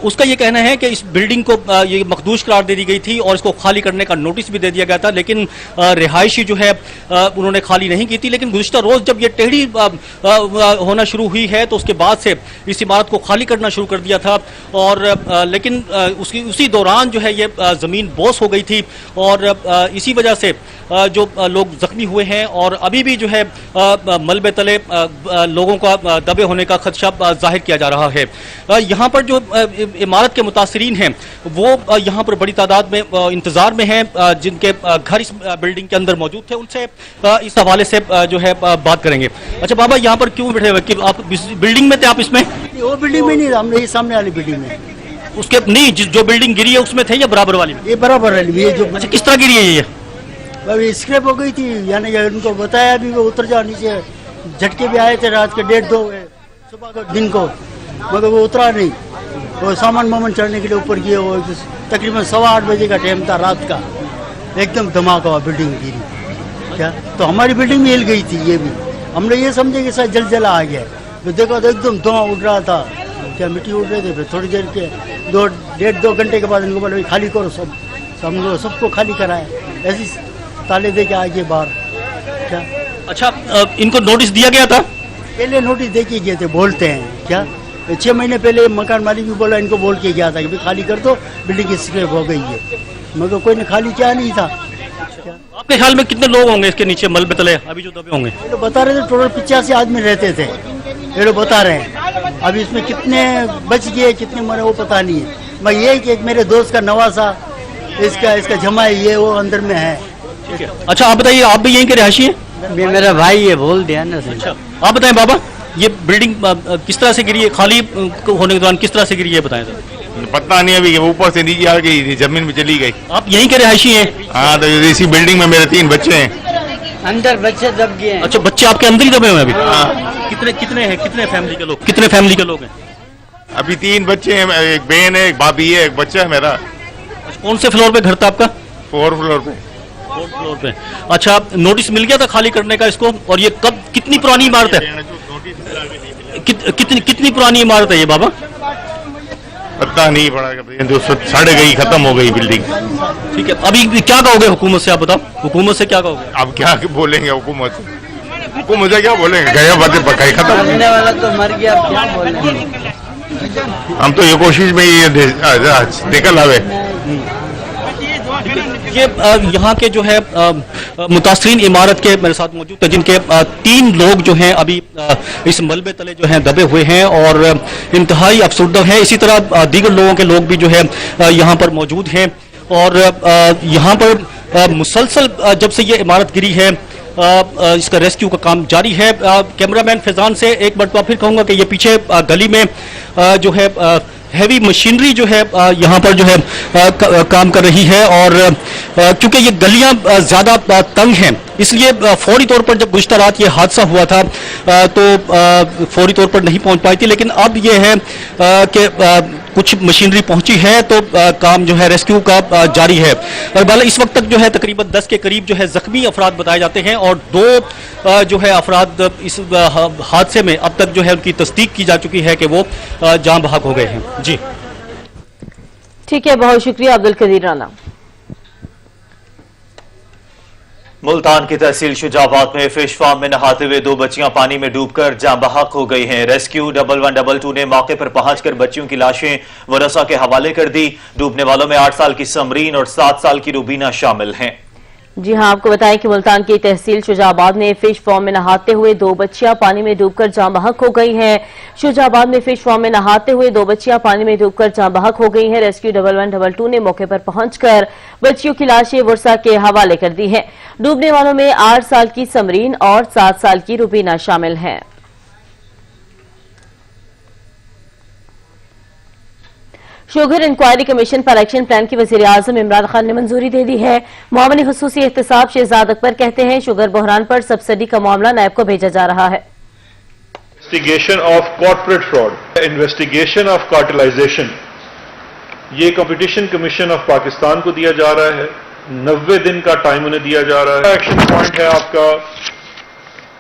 उसका ये कहना है कि इस बिल्डिंग को ये मखदूश करार दे दी गई थी और इसको खाली करने का नोटिस भी दे दिया गया था, लेकिन रिहायशी जो है उन्होंने खाली नहीं की थी। लेकिन गुज़िश्ता रोज़ जब ये टेढ़ी होना शुरू हुई है तो उसके बाद से इस इमारत को खाली करना शुरू कर दिया था और लेकिन उसी दौरान जो है ये ज़मीन बोस हो गई थी और इसी वजह से जो लोग जख्मी हुए हैं और अभी भी जो है मलबे तले लोगों का दबे होने का खदशा जाहिर किया जा रहा है। यहाँ पर जो इमारत के मुतासरीन हैं वो यहाँ पर बड़ी तादाद में इंतजार में हैं, जिनके घर इस बिल्डिंग के अंदर मौजूद थे, उनसे इस हवाले से जो है बात करेंगे। अच्छा बाबा, यहाँ पर क्यों बैठे हुए? कि आप बिल्डिंग में थे? आप इसमें? वो बिल्डिंग में नहीं, हमने सामने वाली बिल्डिंग में। उसके नहीं, जो बिल्डिंग गिरी है उसमें थे या बराबर वाली में? ये बराबर वाली है। जो अच्छा, किस तरह गिरी है ये? अभी स्क्रैप हो गई थी, यानी उनको बताया भी वो उतर जाओ नीचे। झटके भी आए थे रात के 1:30 सुबह को दिन को, मगर वो उतरा नहीं। वो सामान वामान चढ़ने के लिए ऊपर गए, वो तकरीबन 8:15 बजे का टाइम था रात का, एकदम धमाका हुआ, बिल्डिंग गिरी। क्या तो हमारी बिल्डिंग भी हिल गई थी। ये भी हमने ये समझे कि शायद जलजला आ गया, तो देखा तो एकदम धुआं उड़ रहा था, क्या मिट्टी उड़ रहे थे। फिर थोड़ी देर के 1.5-2 घंटे के बाद इनको बोला खाली करो सब, हम लोग सबको खाली कराया, ऐसी ताले दे के आगे बाहर। क्या अच्छा, इनको नोटिस दिया गया था? पहले नोटिस दे के गए थे, बोलते हैं क्या 6 महीने पहले मकान मालिक भी बोला, इनको बोल के गया था कि भाई खाली कर दो, बिल्डिंग की स्क्रैप हो गई है, मगर कोई ने खाली किया नहीं था। आपके ख्याल में कितने लोग होंगे इसके नीचे मलबे तले अभी जो दबे होंगे? ये लोग बता रहे थे टोटल 85 आदमी रहते थे, ये लोग बता रहे हैं। अभी इसमें कितने बच गए कितने मरे वो पता नहीं है। मैं ये कि एक मेरे दोस्त का नवासा, इसका जमाई ये वो अंदर में है। अच्छा आप बताइए, आप भी यहीं के रहायशी हैं? मेरा भाई है, बोल दिया ना। अच्छा आप बताएं बाबा, ये बिल्डिंग किस तरह से गिरी है, खाली होने के दौरान किस तरह से गिरी है बताएं सर। पता नहीं, अभी ऊपर से नीचे आ गई थी, जमीन में चली गई। आप यहीं के रहायशी हैं? हाँ, तो इसी बिल्डिंग में मेरे 3 बच्चे हैं। अंदर बच्चे दब गए हैं। अच्छा, बच्चे आपके अंदर ही दबे हुए हैं अभी? कितने हैं, कितने फैमिली के लोग, कितने फैमिली के लोग हैं? अभी 3 बच्चे हैं, एक बहन है, एक भाभी है, एक बच्चा है मेरा। कौन से फ्लोर पे घर था आपका? 4th फ्लोर पे। 4th फ्लोर पे। अच्छा, नोटिस मिल गया था खाली करने का इसको? और ये कब, कितनी पुरानी इमारत है? कितनी पुरानी इमारत है ये बाबा? पता नहीं पड़ा, जो सड़ गई, खत्म हो गई बिल्डिंग। ठीक है, अभी क्या कहोगे हुकूमत से, आप बताओ हुकूमत से क्या कहोगे? अब क्या बोलेंगे हुकूमत से क्या बोलेंगे, गया बातें पकाई खत्म। मरने वाला तो मर गया, अब क्या बोलेंगे? हम तो ये कोशिश में ही निकल आवे। ये यहाँ के जो है मुतासरीन इमारत के मेरे साथ मौजूद है, जिनके 3 लोग जो हैं अभी इस मलबे तले जो हैं दबे हुए हैं और इंतहाई अफसरदा हैं। इसी तरह दीगर लोगों के लोग भी जो है यहाँ पर मौजूद हैं और यहाँ पर मुसलसल जब से ये इमारत गिरी है इसका रेस्क्यू का काम जारी है। कैमरामैन फैजान से एक मरतबा फिर कहूँगा कि ये पीछे गली में जो है हैवी मशीनरी जो है यहाँ पर जो है काम कर रही है और क्योंकि ये गलियाँ ज़्यादा तंग हैं इसलिए फौरी तौर पर जब गुज़िश्ता रात ये हादसा हुआ था तो फौरी तौर पर नहीं पहुँच पाई थी, लेकिन अब ये है कि कुछ मशीनरी पहुंची है तो काम जो है रेस्क्यू का जारी है। और बाला इस वक्त तक जो है तकरीबन 10 के करीब जो है जख्मी अफराद बताए जाते हैं और 2 जो है अफराद इस हादसे में अब तक जो है उनकी तस्दीक की जा चुकी है कि वो जान बहक हो गए हैं। जी ठीक है, बहुत शुक्रिया अब्दुल कदीर राना। मुल्तान की तहसील शुजाबाद में फिश फार्म में नहाते हुए 2 बच्चियां पानी में डूबकर जाँ बहक हो गई हैं। रेस्क्यू 1122 ने मौके पर पहुंचकर बच्चियों की लाशें वरसा के हवाले कर दी। डूबने वालों में 8 साल की समरीन और 7 साल की रुबीना शामिल हैं। जी हां, आपको बताएं कि मुल्तान की तहसील शुजाबाद में फिश फार्म में नहाते हुए 2 बच्चियां पानी में डूबकर जाँ बहक हो गई हैं। शुजाबाद में फिश फार्म में नहाते हुए 2 बच्चियां पानी में डूबकर जाँ बहक हो गई हैं। रेस्क्यू 1122 ने मौके पर पहुंचकर बच्चियों की लाशें वर्षा के हवाले कर दी हैं। डूबने वालों में 8 साल की समरीन और 7 साल की रुबीना शामिल हैं। शुगर इंक्वायरी कमीशन पर एक्शन प्लान की वज़ीर-ए-आज़म इमरान खान ने मंजूरी दे दी है। मुआविन खुसूसी एहतसाब शहजाद अकबर कहते हैं शुगर बहरान पर सब्सिडी का मामला नैब को भेजा जा रहा है। Investigation of corporate fraud, investigation of cartelisation, ये कंपटीशन कमीशन ऑफ पाकिस्तान को दिया जा रहा है। 90 दिन का टाइम उन्हें दिया जा रहा है। एक्शन पॉइंट है आपका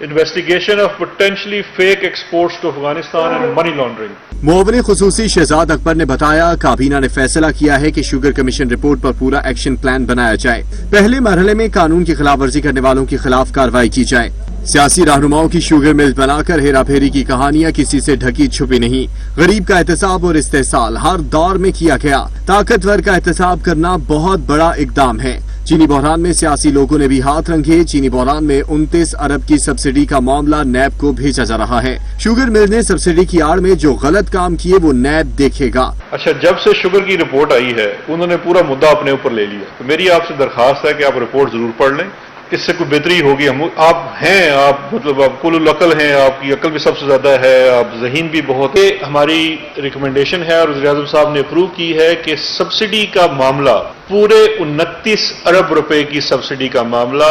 investigation of potentially fake exports to Afghanistan and money laundering. मुआविन खुसूसी शहजाद अकबर ने बताया काबीना ने फैसला किया है कि शुगर कमीशन रिपोर्ट पर पूरा एक्शन प्लान बनाया जाए। पहले मरहले में कानून की खिलाफ वर्जी करने वालों के खिलाफ कार्रवाई की जाए। सियासी रहनुमाओं की शुगर मिल बनाकर हेरा फेरी की कहानियां किसी से ढकी छुपी नहीं। गरीब का एहतसाब और इस्तेहसाल हर दौर में किया गया। ताकतवर का एहतसाब करना बहुत बड़ा इकदाम है। चीनी बहरान में सियासी लोगों ने भी हाथ रंगे। चीनी बहरान में 29 अरब की सब्सिडी का मामला नैब को भेजा जा रहा है। शुगर मिल ने सब्सिडी की आड़ में जो गलत काम किए वो नैब देखेगा। अच्छा, जब से शुगर की रिपोर्ट आई है उन्होंने पूरा मुद्दा अपने ऊपर ले लिया, तो मेरी आपसे दरखास्त है कि आप रिपोर्ट जरूर पढ़ लें, इससे कोई बेहतरी होगी। आप मतलब आप कुल अकल हैं, आपकी अकल भी सबसे ज्यादा है, आप ज़हीन भी बहुत है। हमारी रिकमेंडेशन है और वज़ीर-ए-आज़म साहब ने अप्रूव की है कि सब्सिडी का मामला पूरे 29 अरब रुपए की सब्सिडी का मामला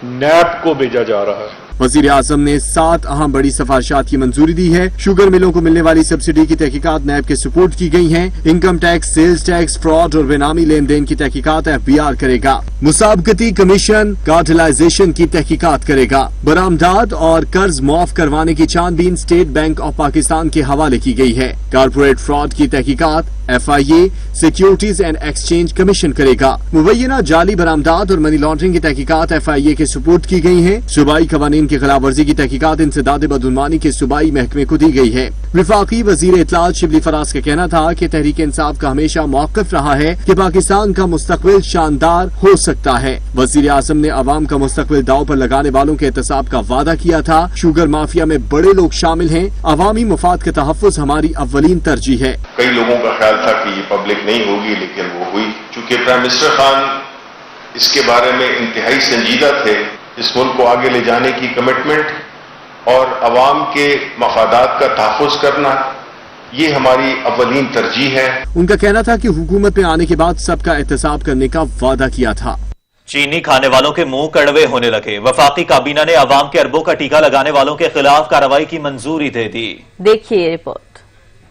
नैब को भेजा जा रहा है। वज़ीर आज़म ने 7 अहम बड़ी सिफारिशात की मंजूरी दी है। शुगर मिलों को मिलने वाली सब्सिडी की तहकीकात नैब के सुपुर्द की गई हैं। Income tax, sales tax, fraud और बेनामी लेन देन की तहकीकात FBI करेगा। मुसाबकती कमीशन कार्टेलाइजेशन की तहकीकात करेगा। बरामदात और कर्ज माफ करवाने की छानबीन स्टेट बैंक ऑफ पाकिस्तान के हवाले की गई है। कारपोरेट फ्रॉड की तहकीकात FIA securities and exchange commission करेगा। मुबैना जाली बरामदात और मनी लॉन्ड्रिंग की तहकीकात FIA के सुपुर्द की गई है। सूबाई कवानीन की खिलाफ वर्जी की तहकीकात इंसदाद बदउनवानी के सूबाई महकमे को दी गई है। विफाकी वजीर इत्तलात शिबली फराज का कहना था कि तहरीक इंसाफ का हमेशा मौक़िफ़ रहा है कि पाकिस्तान का मुस्तकबिल शानदार हो सकता है। वजीर आज़म ने अवाम का मुस्तकबिल दाव पर लगाने वालों के एहतसाब का वादा किया था। शुगर माफिया में बड़े लोग शामिल हैं। अवामी मफाद का तहफ़्फ़ुज़ हमारी अव्वलीन तरजीह है। कई लोगों का ख्याल था कि ये पब्लिक नहीं होगी, लेकिन वो हुई। चूंकि प्राइम मिनिस्टर खान इसके बारे में इंतहाई संजीदा थे, इस मुल्क को आगे ले जाने की कमिटमेंट और अवाम के मफादात का तहफ़्फ़ुज़ करना, ये हमारी अव्वलीन तरजीह है। उनका कहना था कि हुकूमत में आने के बाद सबका एहतसाब करने का वादा किया था। चीनी खाने वालों के मुंह कड़वे होने लगे। वफाकी काबीना ने अवाम के अरबों का टीका लगाने वालों के खिलाफ कार्रवाई की मंजूरी दे दी। देखिए रिपोर्ट।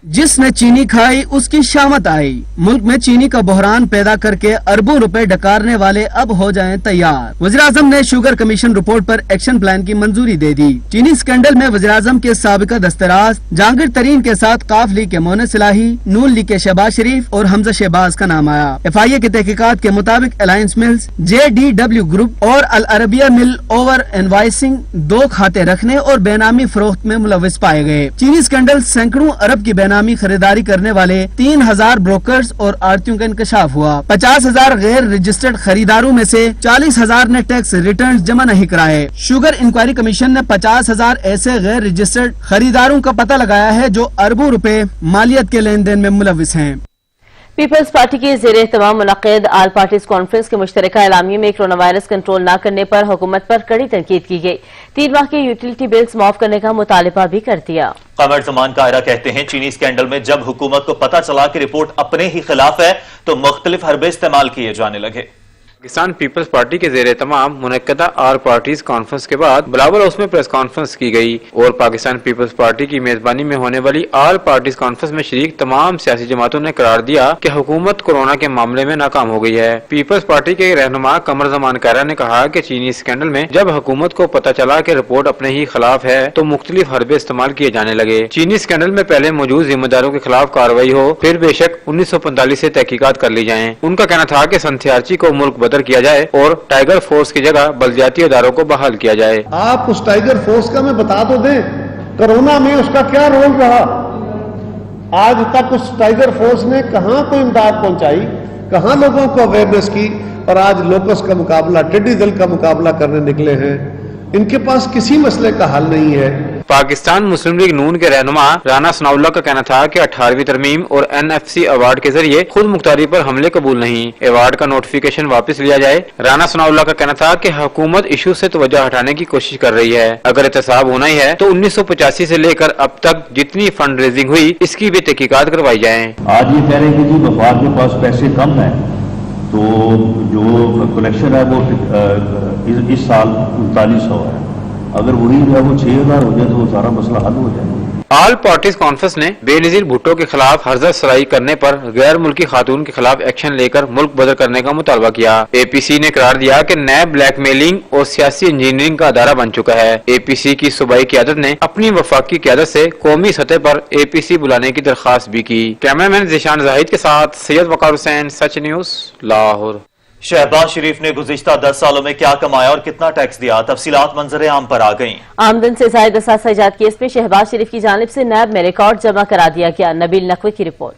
जिसने चीनी खाई उसकी शामत आई। मुल्क में चीनी का बहरान पैदा करके अरबों रुपए डकारने वाले अब हो जाएं तैयार। वज़ीर-ए-आज़म ने शुगर कमीशन रिपोर्ट पर एक्शन प्लान की मंजूरी दे दी। चीनी स्कैंडल में वज़ीर-ए-आज़म के साबिका दस्तराज जहांगीर तरीन के साथ काफ लीग के मोहन सिलाही, नून लीग के शहबाज शरीफ और हमजा शहबाज का नाम आया। FIA की तहकीकात के मुताबिक अलायंस मिल्स, JDW ग्रुप और अल अरबिया मिल ओवर इनवाइसिंग 2 खाते रखने और बेनामी फरोख्त में मुलविस पाए गए। चीनी स्कैंडल सैकड़ों अरब की बेनामी खरीदारी करने वाले 3000 ब्रोकर्स और आड़तियों का इंकशाफ हुआ। 50,000 गैर रजिस्टर्ड खरीदारों में से 40,000 ने टैक्स रिटर्न जमा नहीं कराए। शुगर इंक्वायरी कमीशन ने 50,000 ऐसे गैर रजिस्टर्ड खरीदारों का पता लगाया है जो अरबों रुपए मालियत के लेन देन में मुलविस हैं। पीपल्स पार्टी की ज़ेर-ए-तमाम मुनक़्क़िद ऑल पार्टीज कॉन्फ्रेंस के मुश्तरका एलामिये में कोरोना वायरस कंट्रोल न करने पर हुकूमत पर कड़ी तनकीद की गई। 3 माह के यूटिलिटी बिल्स माफ करने का मुतालिबा भी कर दिया। कमर जमान कायरा कहते हैं चीनी स्कैंडल में जब हुकूमत को पता चला कि रिपोर्ट अपने ही खिलाफ है तो मुख्तलिफ हरबे इस्तेमाल किए जाने लगे। पाकिस्तान पीपल्स पार्टी के ज़ेर तमाम मुनक्कदा ऑल पार्टीज कॉन्फ्रेंस के बाद बिलावल हाउस में प्रेस कॉन्फ्रेंस की गई और पाकिस्तान पीपल्स पार्टी की मेजबानी में होने वाली ऑल पार्टीज कॉन्फ्रेंस में शरीक तमाम सियासी जमातों ने करार दिया कि हुकूमत कोरोना के मामले में नाकाम हो गई है। पीपल्स पार्टी के रहनुमा कमर जमान कायरा ने कहा कि चीनी स्कैंडल में जब हुकूमत को पता चला कि रिपोर्ट अपने ही खिलाफ है तो मुख्तलिफ हरबे इस्तेमाल किए जाने लगे। चीनी स्कैंडल में पहले मौजूद जिम्मेदारों के खिलाफ कार्रवाई हो, फिर बेशक 1945 से तहकीकात कर ली जाए। उनका कहना था कि संथियारची को मुल्क बदर किया जाए और टाइगर फोर्स की जगह बलदियाती इदारों को बहाल किया जाए। आप उस टाइगर फोर्स का मैं बता तो दें, कोरोना में उसका क्या रोल रहा। आज तक उस टाइगर फोर्स ने कहां कोई इमदाद पहुंचाई, कहां लोगों को अवेयरनेस की, और आज लोकस का मुकाबला, टिड्डी दल का मुकाबला करने निकले हैं। इनके पास किसी मसले का हल नहीं है। पाकिस्तान मुस्लिम लीग नून के रहनुमा राना सनाउल्लाह का कहना था कि 18वीं तरमीम और NFC अवार्ड के जरिए खुद मुख्तारी पर हमले कबूल नहीं, अवार्ड का नोटिफिकेशन वापस लिया जाए। राना सनाउल्लाह का कहना था कि हुकूमत इशू से तवज्जो हटाने की कोशिश कर रही है। अगर एहतसाब होना ही है तो 1985 से लेकर अब तक जितनी फंड रेजिंग हुई इसकी भी तहकीकात करवाई जाए। आज ये कह रहे हैं कि जी वफाक के पास पैसे कम है तो जो कलेक्शन है वो इस साल 3900 है। अगर वही जो है वो 6000 हो जाए तो वो सारा मसला हल हो जाए। ऑल पार्टीज कॉन्फ्रेंस ने बेनजीर भुट्टो के खिलाफ हरजत सराई करने पर गैर मुल्की खातून के खिलाफ एक्शन लेकर मुल्क बदर करने का मुतालबा किया। APC ने करार दिया कि नैब ब्लैकमेलिंग और सियासी इंजीनियरिंग का अदारा बन चुका है। APC की सूबाई क़यादत ने अपनी वफाकी क़यादत से कौमी सतह पर APC बुलाने की दरख्वास्त भी की। कैमरामैन ज़ीशान जाहिद के साथ सैयद वकार हुसैन, सच न्यूज, लाहौर। शहबाज शरीफ ने गुज़िश्ता 10 सालों में क्या कमाया और कितना टैक्स दिया, तफसीलात मंजर आम पर आ गईं। आमदन से ज़ायद असासा इजाद केस में शहबाज शरीफ की जानिब से नैब में रिकॉर्ड जमा करा दिया गया। नबील नकवी की रिपोर्ट।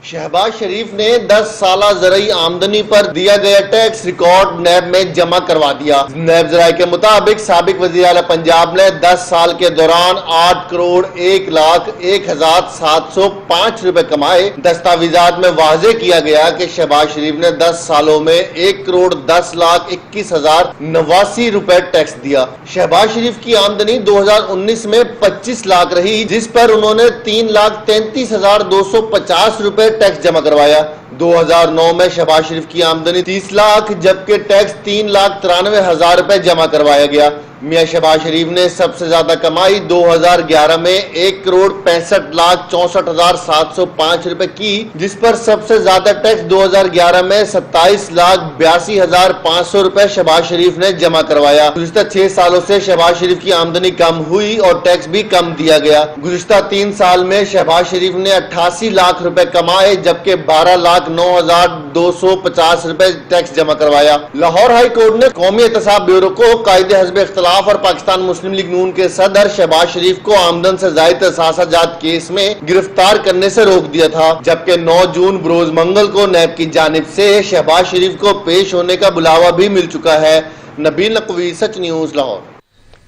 शहबाज शरीफ ने 10 साला ज़राई आमदनी पर दिया गया टैक्स रिकॉर्ड नैब में जमा करवा दिया। नैब ज़राए के मुताबिक साबिक वज़ीर आला पंजाब ने 10 साल के दौरान 8 करोड़ 1,01,705 रुपए कमाए। दस्तावेजात में वाज़े किया गया कि शहबाज शरीफ ने 10 सालों में 1 करोड़ 10,21,089 रुपए टैक्स दिया। शहबाज शरीफ की आमदनी 2019 में 25 लाख रही, जिस पर उन्होंने 3,33,250 रुपए टैक्स जमा करवाया। 2009 में शहबाज शरीफ की आमदनी 30 लाख जबकि टैक्स 3,93,000 रुपए जमा करवाया गया। मियां शहबाज शरीफ ने सबसे ज्यादा कमाई 2011 में 1 करोड़ 65,64,705 रुपए की, जिस पर सबसे ज्यादा टैक्स 2011 में 27,82,500 रुपए शहबाज शरीफ ने जमा करवाया। गुज़िश्ता 6 सालों से शहबाज शरीफ की आमदनी कम हुई और टैक्स भी कम दिया गया। गुज़िश्ता 3 साल में शहबाज शरीफ ने 88 लाख रुपए कमाए जबकि 12,09,250 रुपए टैक्स जमा करवाया। लाहौर हाई कोर्ट ने कौमी एहतसाब ब्यूरो को कायदे हस्ब इख्तिलाफ और पाकिस्तान मुस्लिम लीग नून के सदर शहबाज शरीफ को आमदन से जायद असासाजात केस में गिरफ्तार करने से रोक दिया था, जबकि 9 जून बरोज मंगल को नैब की जानिब से शहबाज शरीफ को पेश होने का बुलावा भी मिल चुका है। नबील नकवी, सच न्यूज, लाहौर।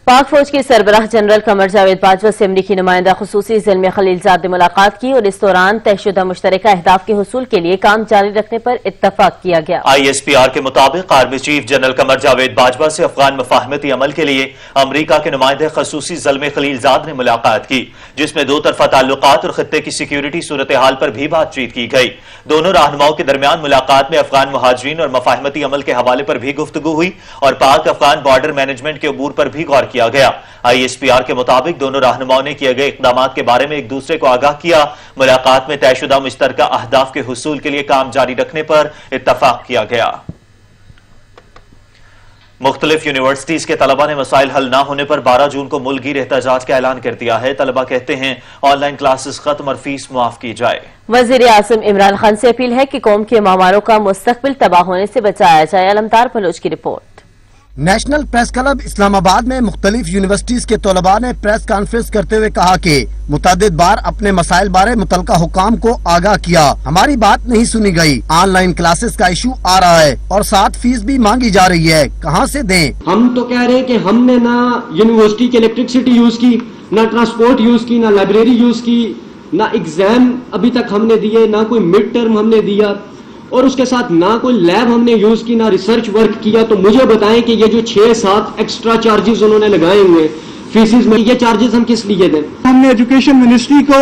पाक फौज के सरबराह जनरल कमर जावेद बाजवा से अमरीकी नुमाइंदा खुसूसी ज़िल्मी खलीलजाद ने मुलाकात की और इस दौरान तयशुदा मुश्तरका अहदाफ के हुसूल के लिए काम जारी रखने पर इत्तफाक किया गया। ISPR के मुताबिक army chief general Qamar Javed Bajwa से अफगान मफाहमती अमल के लिए अमरीका के नुमाइंदे खुसूसी ज़िल्मी खलीलजाद ने मुलाकात की, जिसमें 2 तरफा ताल्लुकात और खित्ते की सिक्योरिटी सूरत हाल पर भी बातचीत की गई। दोनों रहनुमाओं के दरमियान मुलाकात में अफगान मुहाजिरीन और मफाहमती अमल के हवाले पर भी गुफ्तगू हुई और पाक अफगान बॉर्डर मैनेजमेंट के अबूर पर भी गौर किया। किया गया। ISPR के मुताबिक दोनों रहनुमाओं ने किए गए इकदामात के बारे में एक दूसरे को आगाह किया। मुलाकात में तयशुदा मुश्तरका अहदाफ के हुसूल के लिए काम जारी रखने पर इत्तफाक किया गया। मुख्तलिफ यूनिवर्सिटीज के तलबा ने मसाइल हल ना होने पर 12 जून को मुल्कगीर एहतजाज का ऐलान कर दिया है। तलबा कहते हैं ऑनलाइन क्लासेस खत्म और फीस मुआफ की जाए। वजीर आज़म इमरान खान से अपील है कि कौम के मामारों का मुस्तकबिल तबाह होने से बचाया जाए। अलमतार बलोच की report. National press club Islamabad में मुख्तलिफ यूनिवर्सिटीज के तलबा ने प्रेस कॉन्फ्रेंस करते हुए कहा कि मुतअद्दिद बार अपने मसाइल बारे मुतलका हुकाम को आगाह किया, हमारी बात नहीं सुनी गई। ऑनलाइन क्लासेस का इशू आ रहा है और साथ फीस भी मांगी जा रही है, कहाँ से दें? हम तो कह रहे हैं कि हमने ना यूनिवर्सिटी की इलेक्ट्रिसिटी यूज की, ना ट्रांसपोर्ट यूज की, ना लाइब्रेरी यूज की, ना एग्जाम अभी तक हमने दिए, ना कोई मिड टर्म हमने दिया और उसके साथ ना कोई लैब हमने यूज की, ना रिसर्च वर्क किया। तो मुझे बताएं कि ये जो 6-7 एक्स्ट्रा चार्जेस उन्होंने लगाए हुए फीसिस में, ये चार्जेस हम किस लिए दें? हमने एजुकेशन मिनिस्ट्री को,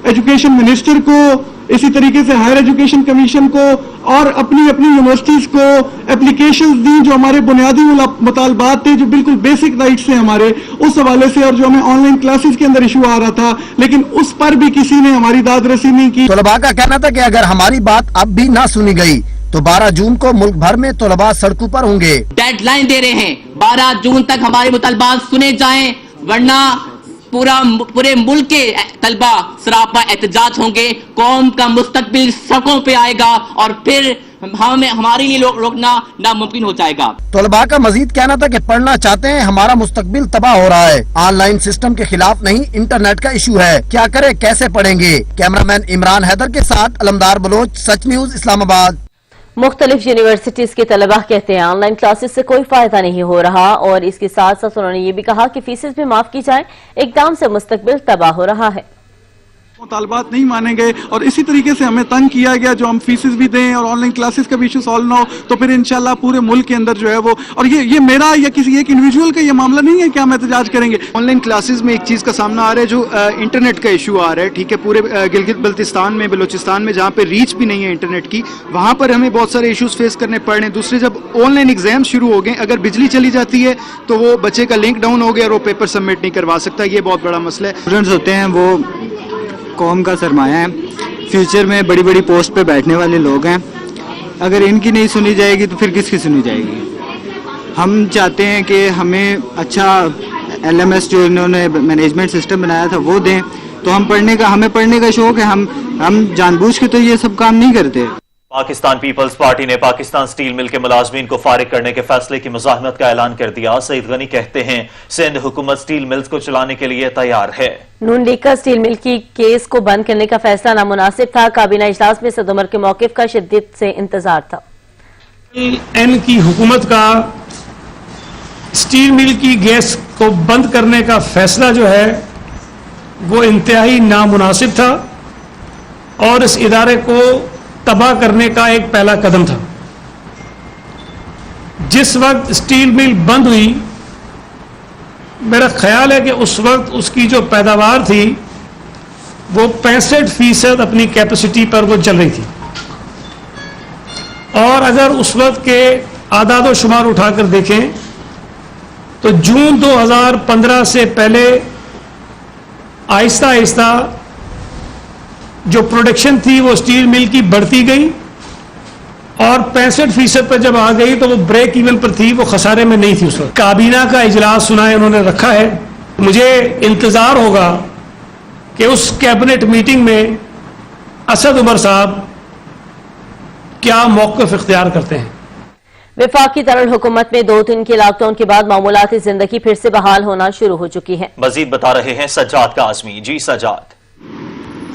एजुकेशन मिनिस्टर को, इसी तरीके से हायर एजुकेशन कमीशन को और अपनी यूनिवर्सिटीज को एप्लीकेशंस दी जो हमारे बुनियादी मुतालबात थे, जो बिल्कुल बेसिक राइट्स थे हमारे, उस हवाले से, और जो हमें ऑनलाइन क्लासेस के अंदर इशू आ रहा था, लेकिन उस पर भी किसी ने हमारी दाद रसी नहीं की। तलबा का कहना था कि अगर हमारी बात अब भी ना सुनी गई तो 12 जून को मुल्क भर में तलबा सड़कों पर होंगे। डेडलाइन दे रहे हैं 12 जून तक हमारे मुतालबात सुने जाएं, वरना पूरे मुल्क के तलबा सरापा एहतजाज होंगे। कौम का मुस्तकबिल सड़कों पे आएगा और फिर हमारे लिए रोकना नामुमकिन हो जाएगा। तलबा का मजीद कहना था कि पढ़ना चाहते हैं, हमारा मुस्तकबिल तबाह हो रहा है। ऑनलाइन सिस्टम के खिलाफ नहीं, इंटरनेट का इशू है, क्या करें, कैसे पढ़ेंगे? कैमरामैन इमरान हैदर के साथ अलमदार बलोच, सच न्यूज इस्लामाबाद। मुख्तलिफ यूनिवर्सिटीज के तलबा कहते हैं ऑनलाइन क्लासेस से कोई फायदा नहीं हो रहा और इसके साथ साथ उन्होंने ये भी कहा कि फीसेस भी माफ की जाए, इकदाम से मुस्तकबिल तबाह हो रहा है। मुतालबात नहीं माने गए और इसी तरीके से हमें तंग किया गया, जो हम फीसेस भी दें और ऑनलाइन क्लासेस का भी इशू सॉल्व ना हो तो फिर इंशाल्लाह पूरे मुल्क के अंदर जो है वो, और ये मेरा या किसी एक इंडिविजुअल का ये मामला नहीं है कि हम एहतजाज करेंगे। ऑनलाइन क्लासेस में एक चीज़ का सामना आ रहा है, जो इंटरनेट का इशू आ रहा है, ठीक है, पूरे गिलगित बल्तिस्तान में, बलोचिस्तान में, जहाँ पे रीच भी नहीं है इंटरनेट की, वहाँ पर हमें बहुत सारे इशूज़ फेस करने पड़ रहे हैं। दूसरे, जब ऑनलाइन एग्जाम शुरू हो गए, अगर बिजली चली जाती है तो वो बच्चे का लिंक डाउन हो गया और वो पेपर सबमिट नहीं करवा सकता, ये बहुत बड़ा मसला है। स्टूडेंट्स होते हैं वो कौम का सरमाया है, फ्यूचर में बड़ी बड़ी पोस्ट पे बैठने वाले लोग हैं, अगर इनकी नहीं सुनी जाएगी तो फिर किसकी सुनी जाएगी? हम चाहते हैं कि हमें अच्छा LMS जो इन्होंने मैनेजमेंट सिस्टम बनाया था वो दें, तो हमें पढ़ने का शौक है, हम जानबूझ के तो ये सब काम नहीं करते। पाकिस्तान पीपल्स पार्टी ने पाकिस्तान स्टील मिल के मुलाजमीन को फारिग करने के फैसले की मुज़ाहमत का ऐलान कर दिया। सईद गनी कहते हैं सिंध हुकूमत स्टील मिल्स को चलाने के लिए तैयार है। नून लीग का स्टील मिल की केस को बंद करने का फैसला नामुनासिब था। काबीना इजलास में सदर के मौक़िफ़ का शिद्दत से इंतजार था। एन की हुकूमत का स्टील मिल की गैस को बंद करने का फैसला जो है वो इंतहाई नामुनासिब था और इस इदारे को तबाह करने का एक पहला कदम था। जिस वक्त स्टील मिल बंद हुई, मेरा ख्याल है कि उस वक्त उसकी जो पैदावार थी वो 65% अपनी कैपेसिटी पर वो चल रही थी और अगर उस वक्त के आदाद शुमार उठाकर देखें तो जून 2015 से पहले आहिस्ता आहिस्ता जो प्रोडक्शन थी वो स्टील मिल की बढ़ती गई और 65% पर जब आ गई तो वो ब्रेक इवन पर थी, वो खसारे में नहीं थी उस वक्त। काबीना का इजलास सुनाए उन्होंने रखा है, मुझे इंतजार होगा कि उस कैबिनेट मीटिंग में असद उमर साहब क्या मौक़िफ़ इख्तियार करते हैं। वफाकी दारुल हुकूमत में 2 दिन के लॉकडाउन के बाद मामूलाती जिंदगी फिर से बहाल होना शुरू हो चुकी है। मजीद बता रहे हैं सज्जाद काज़मी। जी सज्जाद।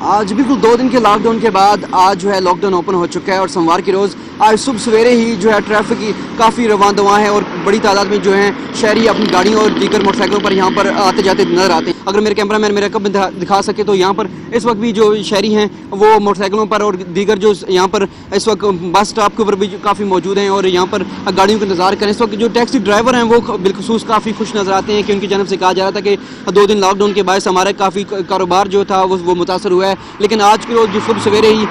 आज बिल्कुल 2 दिन के लॉकडाउन के बाद आज जो है लॉकडाउन ओपन हो चुका है और सोमवार की रोज़ आज सुबह सवेरे ही जो है ट्रैफिक की काफ़ी रवान दवा है और बड़ी तादाद में जो है शहरी अपनी गाड़ियों और दीगर मोटरसाइकिलों पर यहाँ पर आते जाते नजर आते हैं। अगर मेरे कैमरामैन मेरे कब दिखा सके तो यहाँ पर इस वक्त भी जो शहरी हैं वो मोटरसाइकिलों पर और दीगर जो यहाँ पर इस वक्त बस स्टॉप के ऊपर भी काफ़ी मौजूद हैं और यहाँ पर गाड़ियों का इंतजार करें। इस वक्त जो टैक्सी ड्राइवर हैं वो बिलखुसूस काफ़ी खुश नजर आते हैं कि उनकी जानब से कहा जा रहा था कि 2 दिन लॉकडाउन के बायस हमारा काफ़ी कारोबार जो था वो मुतासर हुआ। ہوا ہے. لیکن آج کے روز جو صبح سویرے ہی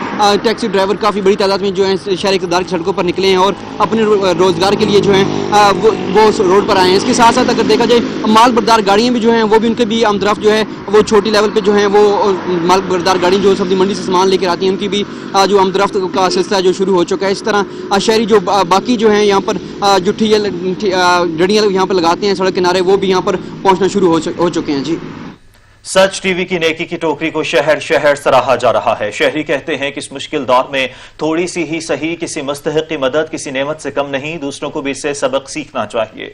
ٹیکسی ڈرائیور کافی بڑی تعداد میں جو ہیں شہر اقتدار کی سڑکوں پر نکلے ہیں اور اپنے روزگار کے لیے جو ہیں وہ روڈ پر آئے ہیں. اس کے ساتھ ساتھ اگر دیکھا جائے مال بردار گاڑیاں بھی جو ہیں وہ بھی ان کے بھی آمد رفت جو ہے وہ چھوٹی لیول پہ جو ہیں وہ مال بردار گاڑی جو سبزی منڈی سے سامان لے کر آتی ہیں ان کی بھی جو آمد رفت کا سلسلہ جو شروع ہو چکا ہے. اس طرح شہری جو باقی جو ہیں یہاں پر جو ڈڑیاں یہاں پر لگاتے ہیں سڑک کنارے وہ بھی یہاں پر پہنچنا شروع ہو چکے ہیں. جی سچ ٹی وی کی نیکی کی ٹوکری کو شہر شہر سراہا جا رہا ہے. شہری کہتے ہیں کہ اس مشکل دور میں تھوڑی سی ہی صحیح کسی مستحق کی مدد کسی نعمت سے کم نہیں. دوسروں کو بھی اس سے سبق سیکھنا چاہیے.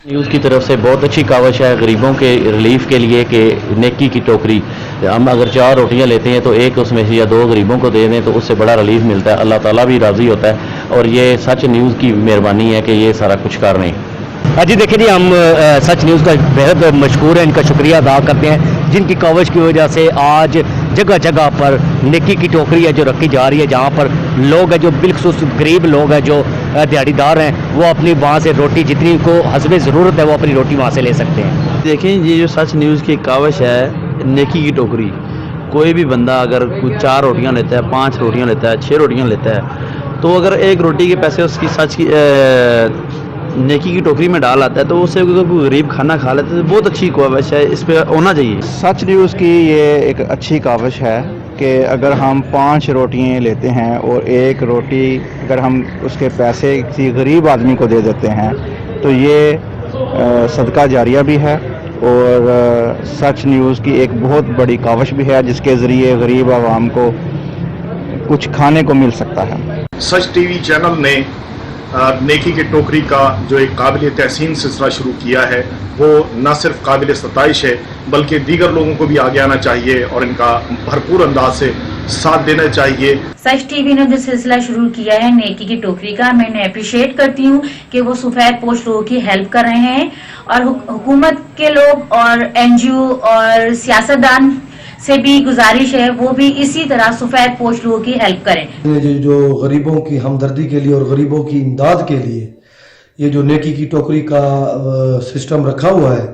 نیوز کی طرف سے بہت اچھی کاوش ہے غریبوں کے ریلیف کے لیے کہ نیکی کی ٹوکری ہم اگر 4 روٹیاں لیتے ہیں تو ایک اس میں سے یا 2 غریبوں کو دے دیں تو اس سے بڑا ریلیف ملتا ہے. اللہ تعالیٰ بھی راضی ہوتا ہے اور یہ سچ نیوز کی مہربانی ہے کہ یہ سارا کچھ کر رہے ہیں. جی دیکھیں جی ہم سچ نیوز کا بہت مشکور ہیں, ان کا شکریہ ادا کرتے ہیں جن کی کاوش کی وجہ سے آج جگہ جگہ پر نیکی کی ٹوکری ہے جو رکھی جا رہی ہے, جہاں پر لوگ ہیں جو بالخصوص غریب لوگ ہیں جو دیہڑی دار ہیں وہ اپنی وہاں سے روٹی جتنی کو حسب ضرورت ہے وہ اپنی روٹی وہاں سے لے سکتے ہیں. دیکھیں یہ جو سچ نیوز کی کاوش ہے نیکی کی ٹوکری, کوئی بھی بندہ اگر کوئی 4 روٹیاں لیتا ہے 5 روٹیاں لیتا ہے 6 روٹیاں لیتا ہے تو اگر 1 روٹی کے پیسے اس کی سچ کی نیکی کی ٹوکری میں ڈال آتا ہے تو اس سے کوئی غریب کھانا کھا لیتا ہے. بہت اچھی کاوش ہے, اس پہ ہونا چاہیے. سچ نیوز کی یہ ایک اچھی کاوش ہے کہ اگر ہم 5 روٹیاں لیتے ہیں اور 1 روٹی اگر ہم اس کے پیسے کسی غریب آدمی کو دے دیتے ہیں تو یہ صدقہ جاریہ بھی ہے اور سچ نیوز کی ایک بہت بڑی کاوش بھی ہے جس کے ذریعے غریب عوام کو کچھ کھانے کو مل سکتا ہے. سچ ٹی وی چینل نے نیکی کی ٹوکری کا جو ایک قابل تحسین سلسلہ شروع کیا ہے وہ نہ صرف قابل ستائش ہے بلکہ دیگر لوگوں کو بھی آگے آنا چاہیے اور ان کا بھرپور انداز سے ساتھ دینا چاہیے. سچ ٹی وی نے جو سلسلہ شروع کیا ہے نیکی کی ٹوکری کا, میں انہیں اپریشیٹ کرتی ہوں کہ وہ سفید پوش لوگوں کی ہیلپ کر رہے ہیں اور حکومت کے لوگ اور NGO اور سیاستدان سے بھی گزارش ہے وہ بھی اسی طرح سفید پوش لوگوں کی ہیلپ کریں. جو غریبوں کی ہمدردی کے لیے اور غریبوں کی امداد کے لیے یہ جو نیکی کی ٹوکری کا سسٹم رکھا ہوا ہے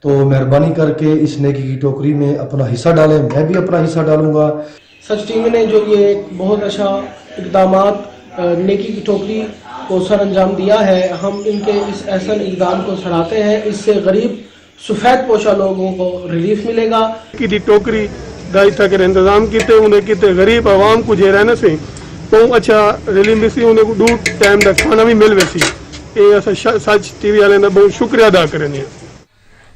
تو مہربانی کر کے اس نیکی کی ٹوکری میں اپنا حصہ ڈالیں. میں بھی اپنا حصہ ڈالوں گا. سچ ٹی وی نے جو یہ بہت اچھا اقدامات نیکی کی ٹوکری کو سر انجام دیا ہے, ہم ان کے اس احسن اقدام کو سراہتے ہیں. اس سے غریب سفید پوشا لوگوں کو ریلیف ملے گا. کی ٹوکری دائی تک انتظام کیتے انہیں کیتے غریب عوام کو جے رہنے سے تو اچھا ریلیف مسی انہیں کو ڈوٹ ٹائم دا کھانا بھی مل ویسی. یہ سچ ٹی وی والے نے بہت شکریہ ادا کرنے.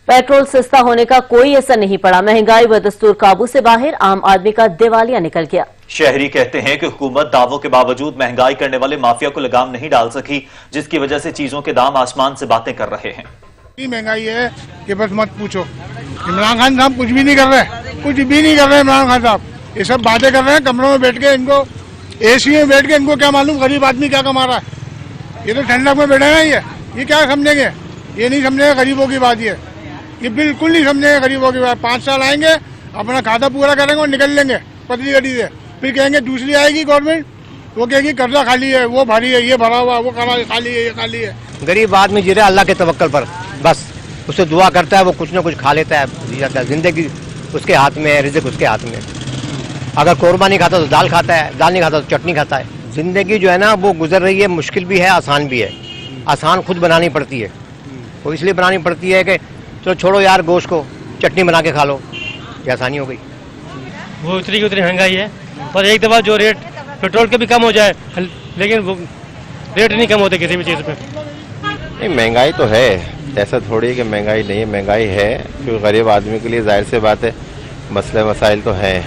پیٹرول سستا ہونے کا کوئی اثر نہیں پڑا, مہنگائی بدستور قابو سے باہر, عام آدمی کا دیوالیہ نکل گیا. شہری کہتے ہیں کہ حکومت دعووں کے باوجود مہنگائی کرنے والے مافیا کو لگام نہیں ڈال سکی جس کی وجہ سے چیزوں کے دام آسمان سے باتیں کر رہے ہیں. مہنگائی ہے کہ بس مت پوچھو. عمران خان صاحب کچھ بھی نہیں کر رہے, کچھ بھی نہیں کر رہے عمران خان صاحب. یہ سب باتیں کر رہے ہیں کمروں میں بیٹھ کے, ان کو اے سی میں بیٹھ کے ان کو کیا معلوم غریب آدمی کیا کما رہا ہے. یہ تو ٹھنڈک میں بیٹھے ہیں, یہ کیا سمجھیں گے, یہ نہیں سمجھیں گے غریبوں کی بات. یہ بالکل نہیں سمجھیں گے غریبوں کی بات. 5 سال آئیں گے اپنا کھاتا پورا کریں گے اور نکل لیں گے پتلی گاڑی سے. پھر کہیں گے دوسری آئے گی گورنمنٹ وہ کہے گی قرضہ خالی ہے, وہ بھاری ہے, یہ بھرا ہوا, وہ خالی ہے, یہ خالی ہے. غریب آدمی جی رہا اللہ کے توکل پر, بس اسے دعا کرتا ہے, وہ کچھ نہ کچھ کھا لیتا ہے. زندگی اس کے ہاتھ میں ہے, رزق اس کے ہاتھ میں. اگر قورمہ نہیں کھاتا تو دال کھاتا ہے, دال نہیں کھاتا تو چٹنی کھاتا ہے. زندگی جو ہے نا وہ گزر رہی ہے, مشکل بھی ہے آسان بھی ہے. آسان خود بنانی پڑتی ہے, وہ اس لیے بنانی پڑتی ہے کہ چلو چھوڑو یار گوشت کو, چٹنی بنا کے کھا لو, یہ آسانی ہو گئی. وہ اتنی کی اتنی مہنگائی ہے, پر ایک دفعہ جو ریٹ پیٹرول کے بھی کم ہو جائے, لیکن وہ ریٹ نہیں کم ہوتے کسی بھی چیز پہ. نہیں مہنگائی تو ہے, ایسا تھوڑی کہ مہنگائی نہیں ہے, مہنگائی ہے. کیونکہ غریب آدمی کے لیے ظاہر سے بات ہے مسئلے مسائل تو ہیں,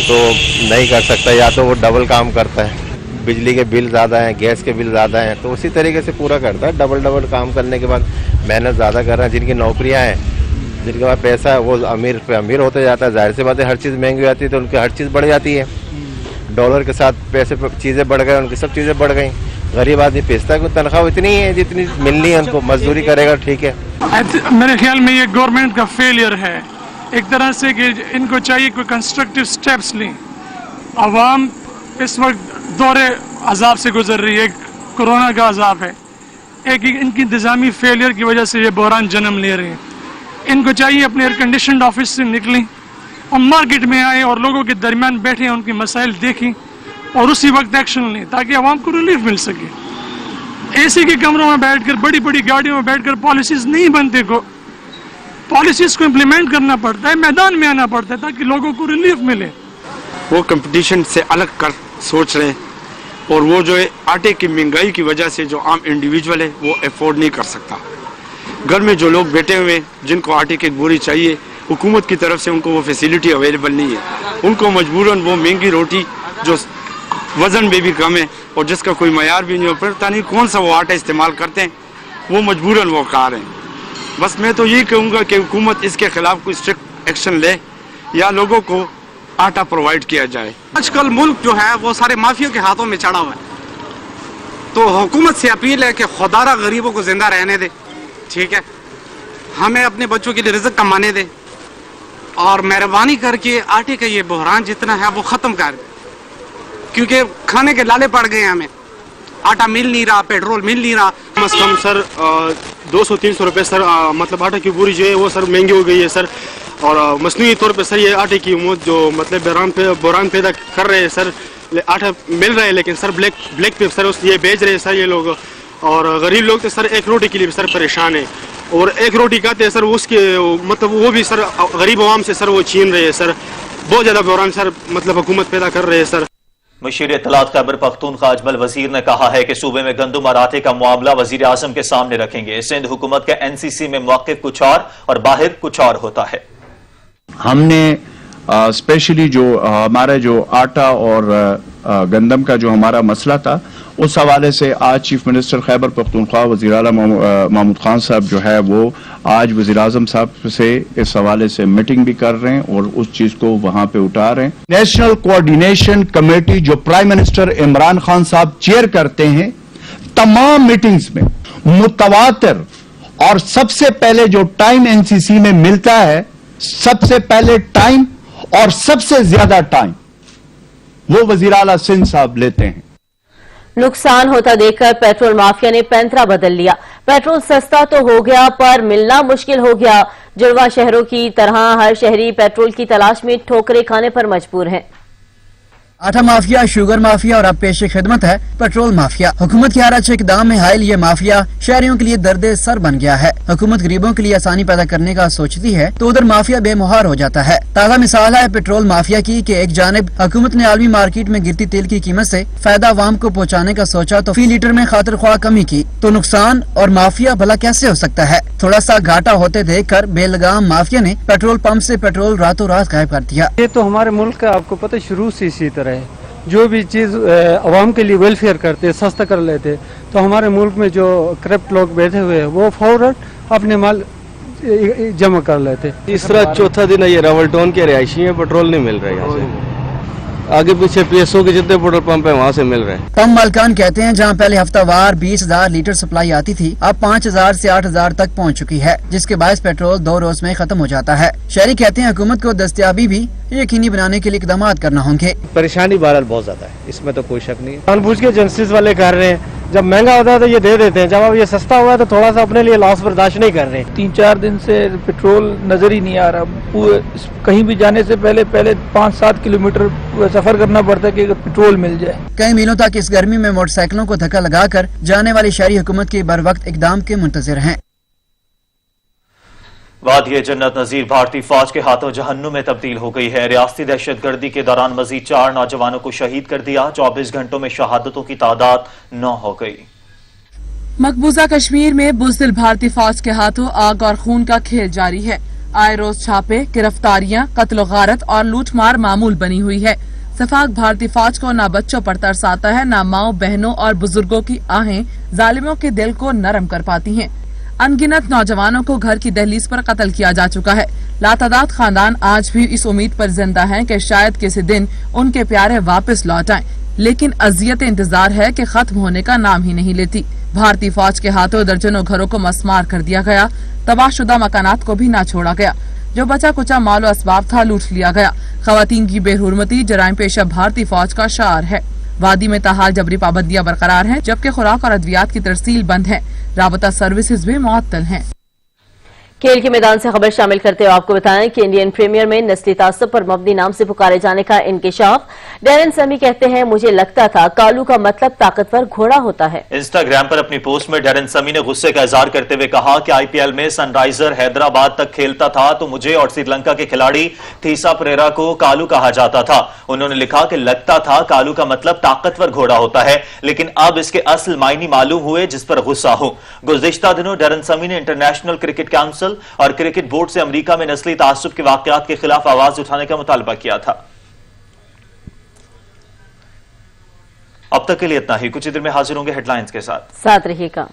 تو نہیں کر سکتا. یا تو وہ ڈبل کام کرتا ہے, بجلی کے بل زیادہ ہیں, گیس کے بل زیادہ ہیں, تو اسی طریقے سے پورا کرتا ہے. ڈبل کام کرنے کے بعد محنت زیادہ کر رہے ہیں. جن کی نوکریاں ہیں, جن کے پاس پیسہ ہے, وہ امیر پہ امیر ہوتے جاتا ہے. ظاہر سی بات ہے ہر چیز مہنگی ہو جاتی ہے تو ان کی ہر چیز بڑھ جاتی ہے. ڈالر کے ساتھ پیسے چیزیں بڑھ گئے, ان کی سب چیزیں بڑھ گئیں. غریب آدمی پیستا ہے, تنخواہ اتنی ہے جتنی ملنی ہے ان کو, مزدوری کرے گا ٹھیک ہے. میرے خیال میں یہ گورنمنٹ کا فیلئر ہے ایک طرح سے کہ ان کو چاہیے کوئی کنسٹرکٹیو سٹیپس لیں. عوام اس وقت دور عذاب سے گزر رہی ہے, کورونا کا عذاب ہے. ایک ان کی انتظامی فیلئر کی وجہ سے یہ بحران جنم لے رہے ہیں. ان کو چاہیے اپنے ایئر کنڈیشنڈ آفس سے نکلیں हम मार्केट में आए और लोगों के दरमियान बैठे, उनके मसाइल देखें और उसी वक्त एक्शन लें ताकि आवाम को रिलीफ मिल सके। एसी के कमरों में बैठकर, बड़ी बड़ी गाड़ियों में बैठकर पॉलिसीज नहीं बनते, को पॉलिसीज को इम्प्लीमेंट करना पड़ता है, मैदान में आना पड़ता है ताकि लोगों को रिलीफ मिले। वो कंपटीशन से अलग कर सोच रहे हैं और वो जो है आटे की महंगाई की वजह से जो आम इंडिविजुअल है वो अफोर्ड नहीं कर सकता। घर में जो लोग बैठे हुए हैं जिनको आटे की बोरी चाहिए, हुकूमत की तरफ से उनको वो फैसिलिटी अवेलेबल नहीं है। उनको मजबूरन वो महंगी रोटी जो वज़न में भी कम है और जिसका कोई मयार भी नहीं हो, पता नहीं कौन सा वो आटा इस्तेमाल करते हैं, वो मजबूरन वो खा रहे हैं। बस मैं तो यही कहूँगा कि हुकूमत इसके खिलाफ कोई स्ट्रिक्ट एक्शन ले या लोगों को आटा प्रोवाइड किया जाए। आजकल मुल्क जो है वो सारे माफियों के हाथों में चढ़ा हुआ है, तो हुकूमत से अपील है कि खुदारा गरीबों को जिंदा रहने दे, ठीक है, हमें अपने बच्चों के लिए रिज़्क़ कमाने दे और मेहरबानी करके आटे का ये बहरान जितना है वो ख़त्म कर दे, क्योंकि खाने के लाले पड़ गए हैं हमें, आटा मिल नहीं रहा, पेट्रोल मिल नहीं रहा। कम अज़ कम सर 200-300 रुपये सर मतलब आटा की बोरी जो है वो सर महंगी हो गई है सर, और मसनूई तौर पे सर ये आटे की जो मतलब बहरान पैदा कर रहे हैं सर, आटा मिल रहा है लेकिन सर ब्लैक पे सर ये बेच रहे हैं सर ये लोग, और गरीब लोग तो सर एक रोटी के लिए भी सर परेशान है, और एक रोटी खाते हैं सर उसके मतलब वो भी सर गरीब आवाम से सर वो छीन रहे हैं सर, बहुत ज़्यादा बहरान सर मतलब हुकूमत पैदा कर रहे हैं सर। मुशीर इत्तलात खैबर पख्तूनख्वा अजमल वजीर ने कहा है कि सूबे में गंदम और आटे का मामला वजीर आजम के सामने रखेंगे। सिंध हुकूमत के NCC में मौक़िफ़ कुछ और बाहर कुछ और होता है। हमने स्पेशली जो हमारा जो आटा और गंदम का जो हमारा मसला था उस हवाले से आज चीफ मिनिस्टर खैबर पख्तूनख्वा वज़ीर आला महमूद खान साहब जो है वो आज वज़ीर आज़म साहब से इस हवाले से मीटिंग भी कर रहे हैं और उस चीज़ को वहाँ पे उठा रहे हैं। नेशनल कोऑर्डिनेशन कमेटी जो प्राइम मिनिस्टर इमरान खान साहब चेयर करते हैं, तमाम मीटिंग्स में मुतवातिर और सबसे पहले जो टाइम NCC में मिलता है, सबसे पहले टाइम और सबसे ज्यादा टाइम वो वज़ीर आला सिंध साहब लेते हैं। नुकसान होता देखकर पेट्रोल माफिया ने पैंतरा बदल लिया। पेट्रोल सस्ता तो हो गया पर मिलना मुश्किल हो गया। जुड़वा शहरों की तरह हर शहरी पेट्रोल की तलाश में ठोकरें खाने पर मजबूर है। आटा माफिया, शुगर माफिया और अब पेश खिदमत है पेट्रोल माफिया। हुकूमत के हर अच्छे इक़दाम में हायल ये माफिया शहरियों के लिए दर्द सर बन गया है। हुकूमत गरीबों के लिए आसानी पैदा करने का सोचती है तो उधर माफिया बेमुहार हो जाता है। ताज़ा मिसाल है पेट्रोल माफिया की कि एक जानिब हुकूमत ने आलमी मार्केट में गिरती तेल की कीमत से फायदा आवाम को पहुँचाने का सोचा तो फी लीटर में खातिर ख्वाह कमी की तो नुकसान और माफिया भला कैसे हो सकता है। थोड़ा सा घाटा होते देख कर बेलगाम माफिया ने पेट्रोल पंप से पेट्रोल रातों रात गायब कर दिया। ये तो हमारे मुल्क का आपको पता शुरू से इसी तरह है, जो भी चीज़ आवाम के लिए वेलफेयर करते सस्ता कर लेते, तो हमारे मुल्क में जो करप्ट लोग बैठे हुए हैं वो फौरन अपने माल जमा कर लेते। तीसरा चौथा दिन है ये रावलटोन के रिहायशी हैं, पेट्रोल नहीं मिल रहा है यहाँ से, आगे पीछे PSO के जितने पेट्रोल पंप है वहाँ से मिल रहे हैं। पंप मालकान कहते हैं जहाँ पहले हफ्तावार 20,000 लीटर सप्लाई आती थी अब 5,000 से 8,000 तक पहुँच चुकी है, जिसके बायस पेट्रोल 2 रोज में खत्म हो जाता है। शहरी कहते हैं हुकूमत को दस्तयाबी भी यकीनी बनाने के लिए इकदाम करना होंगे। परेशानी बहरहाल बहुत ज्यादा है, इसमें तो कोई शक नहीं है। जानबूझ के एजेंसीज वाले कर रहे हैं, जब महंगा होता है तो ये दे देते हैं, जब अब ये सस्ता हुआ है तो थोड़ा सा अपने लिए लॉस बर्दाश्त नहीं कर रहे। 3-4 दिन से पेट्रोल नजर ही नहीं आ रहा। कहीं भी जाने से पहले 5-7 किलोमीटर सफर करना पड़ता है कि पेट्रोल मिल जाए। कई मीलों तक इस गर्मी में मोटरसाइकिलों को धक्का लगाकर जाने वाली शहरी हुकूमत के बर वक्त इकदाम के मुंतजिर हैं। वादिय जन्नत नजीर भारतीय फौज के हाथों जहन्नुम में तब्दील हो गई है। रियासती दहशतगर्दी के दौरान मजीद 4 नौजवानों को शहीद कर दिया। 24 घंटों में शहादतों की तादाद 9 हो गई। मकबूजा कश्मीर में बुज़दिल भारतीय फौज के हाथों आग और खून का खेल जारी है। आए रोज छापे, गिरफ्तारियां, कत्ल गारत और लूटमार मामूल बनी हुई है। सफाक भारतीय फौज को न बच्चों पर तरस आता है, न माओ बहनों और बुजुर्गों की आहें जालिमों के दिल को नरम कर पाती हैं। अनगिनत नौजवानों को घर की दहलीज पर कत्ल किया जा चुका है। लातादाद खानदान आज भी इस उम्मीद पर जिंदा हैं कि शायद किसी दिन उनके प्यारे वापस लौट आएं, लेकिन अजियत इंतजार है कि खत्म होने का नाम ही नहीं लेती। भारतीय फौज के हाथों दर्जनों घरों को मस्मार कर दिया गया, तबाहशुदा मकानात को भी न छोड़ा गया, जो बचा कुचा मालो असबाब था लूट लिया गया। खवातीन की बेहुरमती जराइम पेशा भारतीय फौज का शार है। वादी में ताहाल जबरी पाबंदियां बरकरार हैं, जबकि खुराक और अद्वियात की तरसील बंद है। राबता सर्विसेज भी मुअत्तल हैं। खेल के मैदान से खबर शामिल करते हुए आपको बताएं कि इंडियन प्रीमियर में नस्ली तासुब पर मबनी नाम से पुकारे जाने का इंकिशाफ। डैरन समी कहते हैं, मुझे लगता था कालू का मतलब ताकतवर घोड़ा होता है। इंस्टाग्राम पर अपनी पोस्ट में डैरन समी ने गुस्से का इजहार करते हुए कहा कि आईपीएल में सनराइजर हैदराबाद तक खेलता था तो मुझे और श्रीलंका के खिलाड़ी थीसा परेरा को कालू कहा जाता था। उन्होंने लिखा कि लगता था कालू का मतलब ताकतवर घोड़ा होता है, लेकिन अब इसके असल मायने मालूम हुए, जिस पर गुस्सा हूं। गुज़िश्ता दिनों डैरन समी ने इंटरनेशनल क्रिकेट काउंसिल और क्रिकेट बोर्ड से अमेरिका में नस्ली तासुब के वाकयात के खिलाफ आवाज उठाने का मुतालबा किया था। अब तक के लिए इतना ही। कुछ ही देर में हाजिर होंगे हेडलाइंस के साथ। रहिएगा।